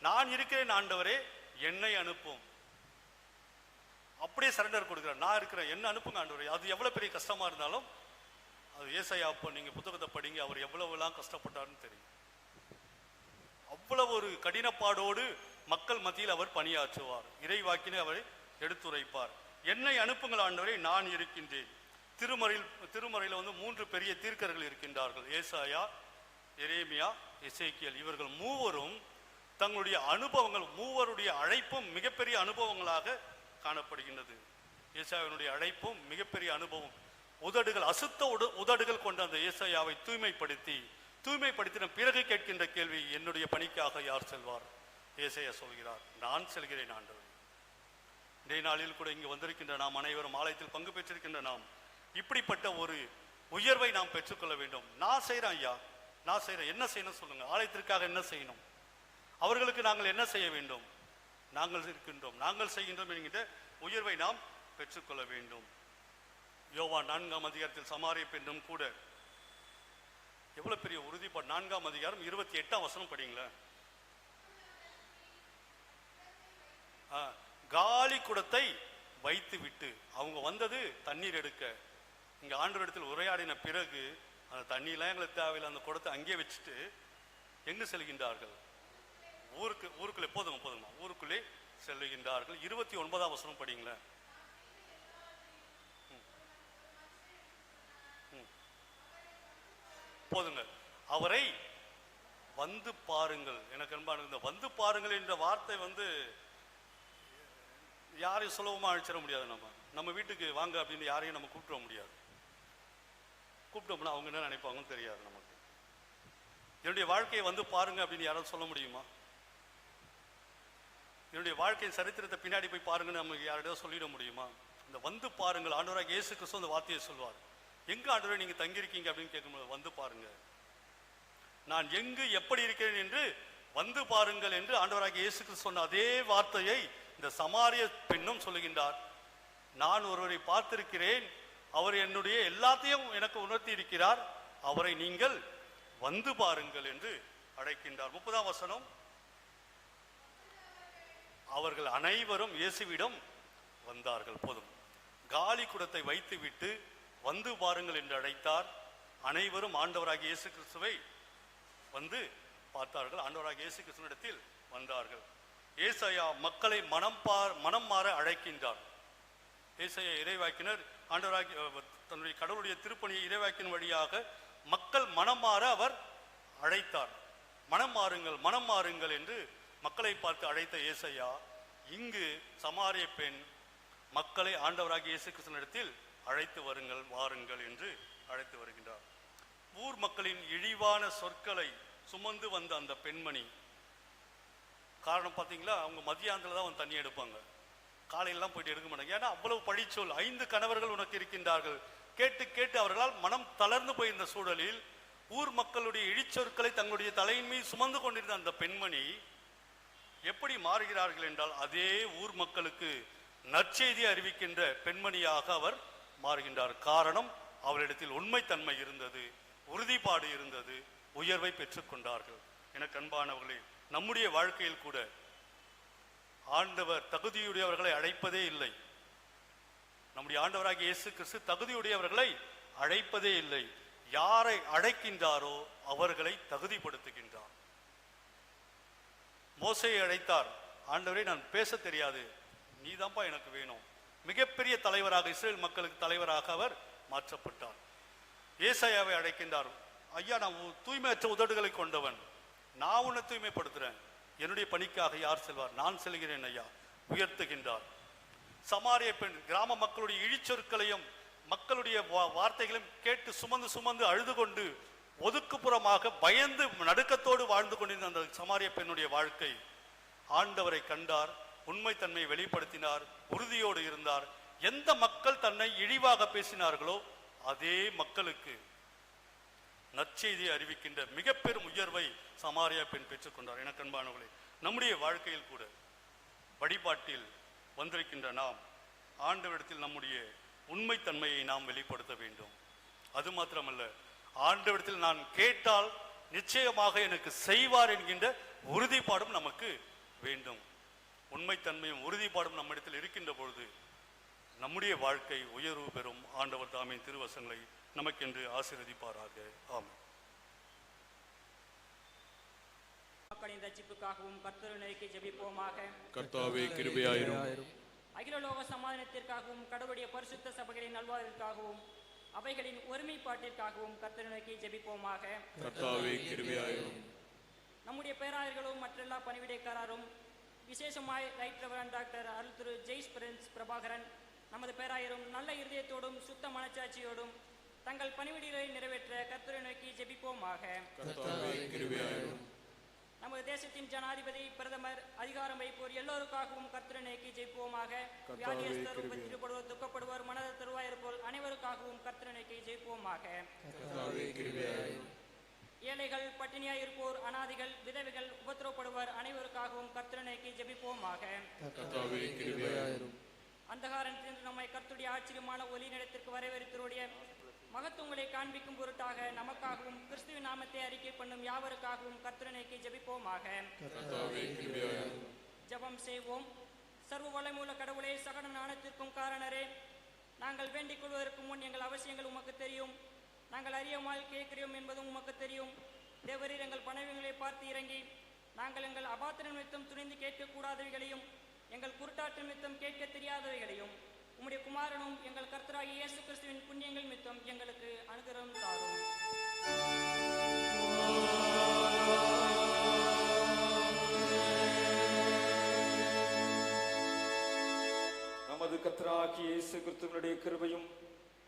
Speaker 10: நான் இருக்கிறேன் ஆண்டவரே, என்னை அனுப்பும். அப்படியே சரண்டர் கொடுக்கிறார். நான் இருக்கிறேன், என்ன அனுப்புங்க ஆண்டவரே. அது எவ்வளவு பெரிய கஷ்டமா இருந்தாலும் அது ஏசாயா, அப்போ நீங்க புத்தகத்தை படிங்க, அவர் எவ்வளவு எல்லாம் கஷ்டப்பட்டார்னு தெரியும். அவ்வளவு ஒரு கடினப்பாடோடு மக்கள் மத்தியில் அவர் பணியாற்றுவார். இறைவாக்கினை அவரை எடுத்துரைப்பார். என்னை அனுப்புங்கள் ஆண்டவரே, நான் இருக்கின்றேன். திருமறையில் வந்து 3 பெரிய தீர்க்கர்கள் இருக்கின்றார்கள், ஏசாயா, எரேமியா, எசேக்கியேல். இவர்கள் மூவரும் தங்களுடைய அனுபவங்கள், மூவருடைய அழைப்பும் மிகப்பெரிய அனுபவங்களாக காணப்படுகின்றது. ஏசாயாவினுடைய அழைப்பும் மிகப்பெரிய அனுபவம். உதடுகள், அசுத்த உதடுகள் கொண்ட அந்த ஏசாயாவை தூய்மைப்படுத்தின பிறகு கேட்கின்ற கேள்வி, என்னுடைய பணிக்காக யார் செல்வார்? ஏசாயா சொல்கிறார், நான் செல்கிறேன் ஆண்டவர். இன்றைய நாளில் கூட இங்கு வந்திருக்கின்ற நாம் அனைவரும், ஆலயத்தில் பங்கு பெற்றிருக்கின்ற நாம், இப்படிப்பட்ட ஒரு உயர்வை நாம் பெற்றுக்கொள்ள வேண்டும். நான் செய்கிறேன் ஐயா, நான் செய்கிறேன். என்ன செய்யணும் சொல்லுங்க. ஆலயத்திற்காக என்ன செய்யணும்? அவர்களுக்கு நாங்கள் என்ன செய்ய வேண்டும்? நாங்கள் இருக்கின்றோம், நாங்கள் செய்கின்றோம் என்கின்ற உயர்வை நாம் பெற்றுக்கொள்ள வேண்டும். யோவான் 4ஆம் அதிகாரத்தில் சமாரிய பெண்ணும் கூட எவ்வளவு பெரிய உறுதிப்பாடு. 4ஆம் அதிகாரம் 28ஆம் வசனம் படிங்களேன். காலி குடத்தை வைத்து விட்டு அவங்க வந்தது தண்ணீர் எடுக்க. இங்க ஆண்டவரிடத்தில் உரையாடின பிறகு அந்த தண்ணியெல்லாம் எங்களுக்கு தேவையில்லை, அந்த குடத்தை அங்கேயே வச்சுட்டு எங்கு செல்கின்றார்கள்? ஊருக்குள்ளே. போதுமா, ஊருக்குள்ளே செல்லுகின்றார்கள். 29ஆம் வசனம் படிங்களேன். போதுங்க. அவரை வந்து பாருங்கள். எனக்கு அன்பான இந்த வந்து பாருங்கள் என்ற வார்த்தை வந்து யாரையும் சுலபமாக அழிச்சிட முடியாது. நம்ம வீட்டுக்கு வாங்க அப்படின்னு யாரையும் நம்ம கூப்பிட முடியாது. கூப்பிட்டோம்னா அவங்க என்ன நினைப்பாங்கன்னு தெரியாது நமக்கு. என்னுடைய வாழ்க்கையை வந்து பாருங்க அப்படின்னு யாராவது சொல்ல முடியுமா? என்னுடைய வாழ்க்கையின் சரித்திரத்தை பின்னாடி போய் பாருங்கன்னு நமக்கு யாரையாவது சொல்லிட முடியுமா? இந்த வந்து பாருங்கள், ஆண்டவராக இயேசு கிறிஸ்து அந்த வார்த்தையை சொல்வார். எங்க ஆண்டவரே நீங்க தங்கியிருக்கீங்க அப்படின்னு கேட்கும்போது, வந்து பாருங்க, நான் எங்கு எப்படி இருக்கிறேன் என்று வந்து பாருங்கள் என்று ஆண்டவராக இயேசு கிறிஸ்து சொன்ன அதே வார்த்தையை இந்த சமாரிய பெண்ணும் சொல்லுகின்றார். நான் ஒருவரை பார்த்திருக்கிறேன், அவர் என்னுடைய எல்லாத்தையும் எனக்கு உணர்த்தி இருக்கிறார், அவரை நீங்கள் வந்து பாருங்கள் என்று அழைக்கின்றார். 30ஆம் வசனம், அவர்கள் அனைவரும் இயேசுவிடம் வந்தார்கள். போதும், காலி குடத்தை வைத்துவிட்டு வந்து பாருங்கள் என்று அழைத்தார். அனைவரும் ஆண்டவராகிய இயேசு கிறிஸ்துவை வந்து பார்த்தார்கள். ஆண்டவராகிய இயேசு கிறிஸ்துவிடத்தில் வந்தார்கள். ஏசாயா மக்களை மனம் மாற அழைக்கின்றார். ஏசாயா இறைவாக்கினர் ஆண்டவராகிய தன்னுடைய கடவுளுடைய திருப்பணியை இறைவாக்கின் வழியாக மக்கள் மனம் மாற அவர் அழைத்தார். மனம் மாறுங்கள், மனம் மாறுங்கள் என்று மக்களை பார்த்து அழைத்த ஏசாயா இங்கு சமாரிய பெண் மக்களை ஆண்டவராகிய இயேசு கிறிஸ்துவினிடத்தில் அழைத்து வாருங்கள் என்று அழைத்து வருகின்றார். ஊர் மக்களின் இழிவான சொற்களை சுமந்து வந்த அந்த பெண்மணி, காரணம் பார்த்தீங்களா, அவங்க மதியாந்தில் தான் வந்து தண்ணி எடுப்பாங்க, காலையெல்லாம் போயிட்டு எடுக்க மாட்டாங்க. ஏன்னா அவ்வளவு பழிச்சொல். 5 கணவர்கள் உனக்கு இருக்கின்றார்கள். கேட்டு கேட்டு அவர்களால் மனம் தளர்ந்து போயிருந்த சூழலில் ஊர் மக்களுடைய இழிச்சொற்களை தங்களுடைய தலையின் மீது சுமந்து கொண்டிருந்த அந்த பெண்மணி எப்படி மாறுகிறார்கள் என்றால், அதே ஊர் மக்களுக்கு நற்செய்தி அறிவிக்கின்ற பெண்மணியாக அவர் மாறுகின்றார். காரணம், அவரிடத்தில் உண்மைத்தன்மை இருந்தது, உறுதிப்பாடு இருந்தது, உயர்வை பெற்றுக்கொண்டார்கள். எனக்கு அன்பானவர்களே, நம்முடைய வாழ்க்கையில் கூட ஆண்டவர் தகுதியுடையவர்களை அழைப்பதே இல்லை. நம்முடைய ஆண்டவராகிய இயேசு கிறிஸ்து தகுதியுடையவர்களை அழைப்பதே இல்லை. யாரை அழைக்கின்றாரோ அவர்களை தகுதிப்படுத்துகின்றார். மோசேயை அழைத்தார். ஆண்டவரே, நான் பேச தெரியாது, நீதான்ப்பா எனக்கு வேணும். மிகப்பெரிய தலைவராக, இஸ்ரேல் மக்களுக்கு தலைவராக அவர் மாற்றப்பட்டார். ஏசாயாவை அழைக்கின்றார். ஐயா, நான் தூய்மையற்ற உதடுகளை கொண்டவன், நான் உன்னை தூய்மைப்படுத்துறேன், என்னுடைய பணிக்காக யார் செல்வார், நான் செல்கிறேன் ஐயா, உயர்த்துகின்றார். சமாரிய பெண் கிராம மக்களுடைய இழிச்சொற்களையும் மக்களுடைய வார்த்தைகளையும் கேட்டு சுமந்து சுமந்து அழுது கொண்டு ஒதுக்குப்புறமாக பயந்து நடுக்கத்தோடு வாழ்ந்து கொண்டிருந்த அந்த சமாரிய பெண்ணுடைய வாழ்க்கை, ஆண்டவரை கண்டார், உண்மைத்தன்மையை வெளிப்படுத்தினார், உறுதியோடு இருந்தார். எந்த மக்கள் தன்னை இழிவாக பேசினார்களோ அதே மக்களுக்கு நற்செய்தியை அறிவிக்கின்ற மிக பெரும் உயர்வை சமாரியா பெண் பெற்றுக்கொண்டார். எனக்கு அன்பானவர்களே, நம்முடைய வாழ்க்கையில் கூட வழிபாட்டில் வந்திருக்கின்ற நாம் ஆண்டவரிடத்தில் நம்முடைய உண்மைத்தன்மையை நாம் வெளிப்படுத்த வேண்டும். அது மாத்திரமல்ல, ஆண்டவரிடத்தில் நான் கேட்டால் நிச்சயமாக எனக்கு செய்வார் என்கின்ற உறுதிப்பாடும் நமக்கு வேண்டும். உண்மைத்தன்மையும் உறுதிப்பாடும் நம்மிடத்தில் இருக்கின்ற பொழுது நம்முடைய வாழ்க்கை உயர்வு பெறும். ஆண்டவர் தாமின் திருவசங்களை நமக்கென்று ஆசீர்வதிப்பாராக. ஆமென்.
Speaker 11: மக்களின் ரட்சிப்புக்காகவும் கர்த்தரை நோக்கி ஜெபிப்போமாக.
Speaker 9: கர்த்தாவே கிருபையாயிரும்.
Speaker 11: அகில லோக சமாதானத்திற்காகவும் கடவுளுடைய பரிசுத்த சபைகளின் நல்வாழ்விற்காகவும் அவைகளின் ஒருமைப்பாட்டிற்காகவும் கர்த்தரை நோக்கி ஜெபிப்போமாக.
Speaker 9: கர்த்தாவே கிருபையாயிரும்.
Speaker 11: நம்முடைய பேராயர்களும் மற்றெல்லா பணிவிடைக்காரரும் விசேஷமாய் right reverend doctor Arul Thiru Jaish Prince Prabhakaran நமது பேராயரும் நல்ல இருதயத்தோடும் சுத்த மனச்சாட்சியோடும் தங்கள் பணிவிடைகளை நிறைவேற்ற கர்த்தரை நோக்கி ஜெபிப்போமாக.
Speaker 9: கர்த்தாவே கிருபையாயிரும்.
Speaker 11: நமது தேசத்தின் ஜனாதிபதி, பிரதமர், அதிகாரம் வைப்போர் எல்லோருக்காகவும் கர்த்தரை நோக்கி ஜெபிப்போமாக. வியாதியஸ்தர், உபத்திரப்படுவோர், துக்கப்படுவோர், மனத தருவாயிருப்போர் அனைவருக்காகவும் கர்த்தரை நோக்கி ஜெபிப்போமாக. ஏழைகள், பட்டினியாயிருப்போர், அனாதிகள், விதவைகள், உபத்திரப்படுவோர் அனைவருக்காகவும் கர்த்தரை நோக்கி ஜெபிப்போமாக. அந்தகாரத்திலிருந்து நம்மை கர்த்தருடைய ஆச்சரியமான ஒளி நிலத்திற்கு வரவேற்கிறோடைய மகத்துவங்களை காண்பிக்கும் பொருட்டாக நமக்காகவும் கிறிஸ்துவின் நாமத்தை அறிக்கை பண்ணும் யாவருக்காகவும் கர்த்தரை நோக்கி ஜெபிப்போமாக. ஜெபம் செய்வோம். சர்வ வல்லமையுள்ள கடவுளே, சகல ஞானத்திற்கும் காரணரே, நாங்கள் வேண்டிக் கொள்வதற்கு முன் எங்கள் அவசியங்கள் உமக்கு தெரியும். நாங்கள் அறியாமல் கேட்கிறோம் என்பதும் உமக்கு தெரியும். தேவரீர் எங்கள் பணவங்களை பார்த்து இறங்கி நாங்கள் எங்கள் அபாத்திர நிமித்தம் துணிந்து கேட்கக்கூடாதவைகளையும் எங்கள் குருட்டாற்று நிமித்தம் கேட்க தெரியாதவைகளையும் உம்முடைய குமாரனும் எங்கள் கர்த்தராகிய இயேசு கிறிஸ்துவின் புண்ணியங்கள் நிமித்தம் எங்களுக்கு அனுகிரகம் தாரும்.
Speaker 1: நமது கர்த்தராகிய இயேசு கிறிஸ்துவினுடைய கிருபையும்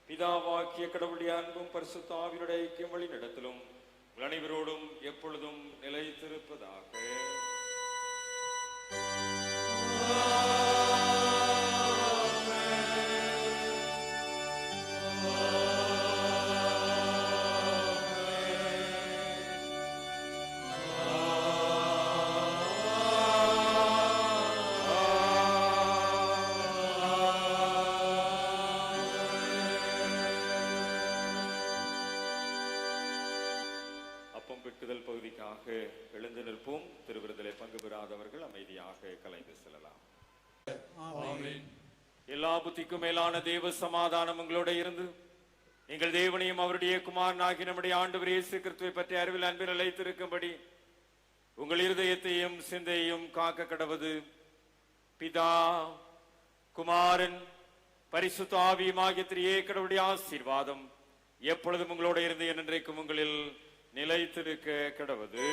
Speaker 1: பிதாவாகிய கடவுளுடைய அன்பும் பரிசுத்த ஆவியினுடைய ஐக்கியம் வழி நடத்தலும் அனைவரோடும் எப்பொழுதும் நிலைத்திருப்பதாக. எல்லா புத்திக்கும் மேலான தேவ சமாதானம் உங்களோட இருந்து எங்கள் தேவனையும் அவருடைய குமாரனாகி நம்முடைய ஆண்டவர் இயேசு கிறிஸ்துவை பற்றி அறிவில் அன்பில் நிலைத்திருக்கும்படி உங்கள் இருதயத்தையும் சிந்தையும் காக்க கடவது பிதா குமாரன் பரிசுத்த ஆவியுமாகிய திரியேகனுடைய ஆசீர்வாதம் எப்பொழுதும் உங்களோட இருந்து என்றைக்கும் உங்களில் நிலைத்திருக்க கடவது.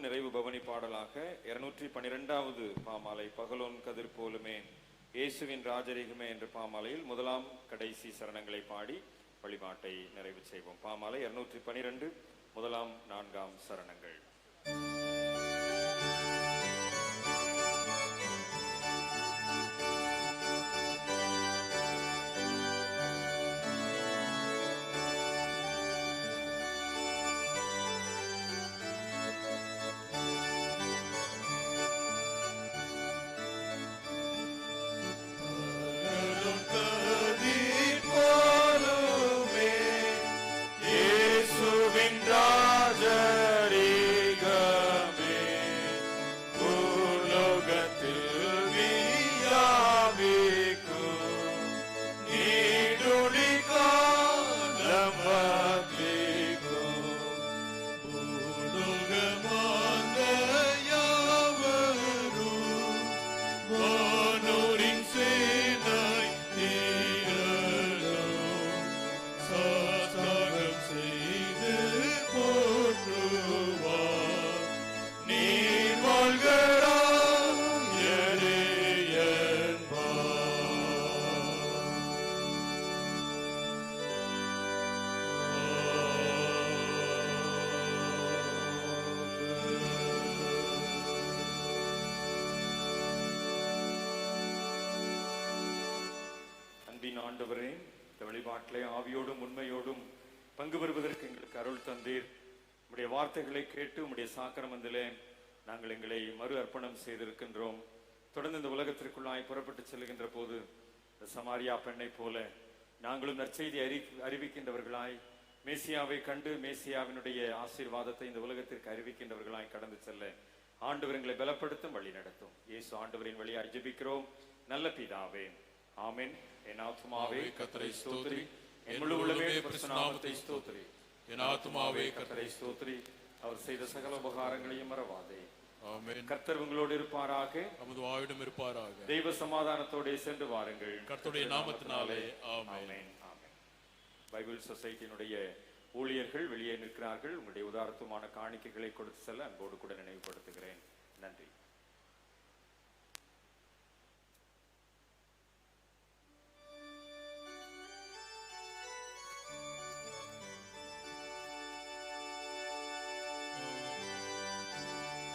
Speaker 1: நிறைவு பவனி பாடலாக 212வது பாமாலை பகலோன் கதிர் போலுமே இயேசுவின் ராஜரிகமே என்ற பாமாலையில் முதலாம் கடைசி சரணங்களை பாடி வழிபாட்டை நிறைவு செய்வோம். பாமாலை 212 முதலாம் 4ஆம் சரணங்கள். ஆண்டவரே, இந்த வழிபாட்டிலே ஆவியோடும் உண்மையோடும் பங்கு பெறுவதற்கு எங்களுக்கு அருள் தந்தீர். உம்முடைய வார்த்தைகளை கேட்டு உம்முடைய சாக்கிரமத்திலே நாங்கள் எங்களை மறு அர்ப்பணம் செய்திருக்கின்றோம். தொடர்ந்து இந்த உலகத்திற்குள்ளாய் புறப்பட்டு செல்கின்ற போது இந்த சமாரியா பெண்ணை போல நாங்களும் நற்செய்தி அறிவிக்கின்றவர்களாய் மேசியாவை கண்டு மேசியாவினுடைய ஆசீர்வாதத்தை இந்த உலகத்திற்கு அறிவிக்கின்றவர்களாய் கடந்து செல்ல ஆண்டவர் எங்களை பலப்படுத்தும், வழி நடத்தும். இயேசு ஆண்டவரின் வழியாய் ஜெபிக்கிறோம் நல்ல பிதாவே, ஆமென். என் ஆத்துமாவே கர்த்தரை ஸ்தோத்திரி, என் முழு உள்ளமே பரிசுத்த நாமத்தை ஸ்தோத்திரி. என் ஆத்துமாவே கர்த்தரை ஸ்தோத்திரி, அவர் செய்த சகல உபகாரங்களையும் மறவாதே. ஆமென். கர்த்தர் உங்களோடு இருப்பாராக, நமது வாயிடம் இருப்பாராக. தெய்வ சமாதானத்தோடு சென்று வாருங்கள் கர்த்தருடைய நாமத்தினாலே. ஆமென். ஆமென். பைபிள் சொசைட்டியினுடைய ஊழியர்கள் வெளியே நிற்கிறார்கள். உங்களுடைய உதாரணமான காணிக்கைகளை கொடுத்து செல்ல அன்போடு கூட நினைவுபடுத்துகிறேன். நன்றி.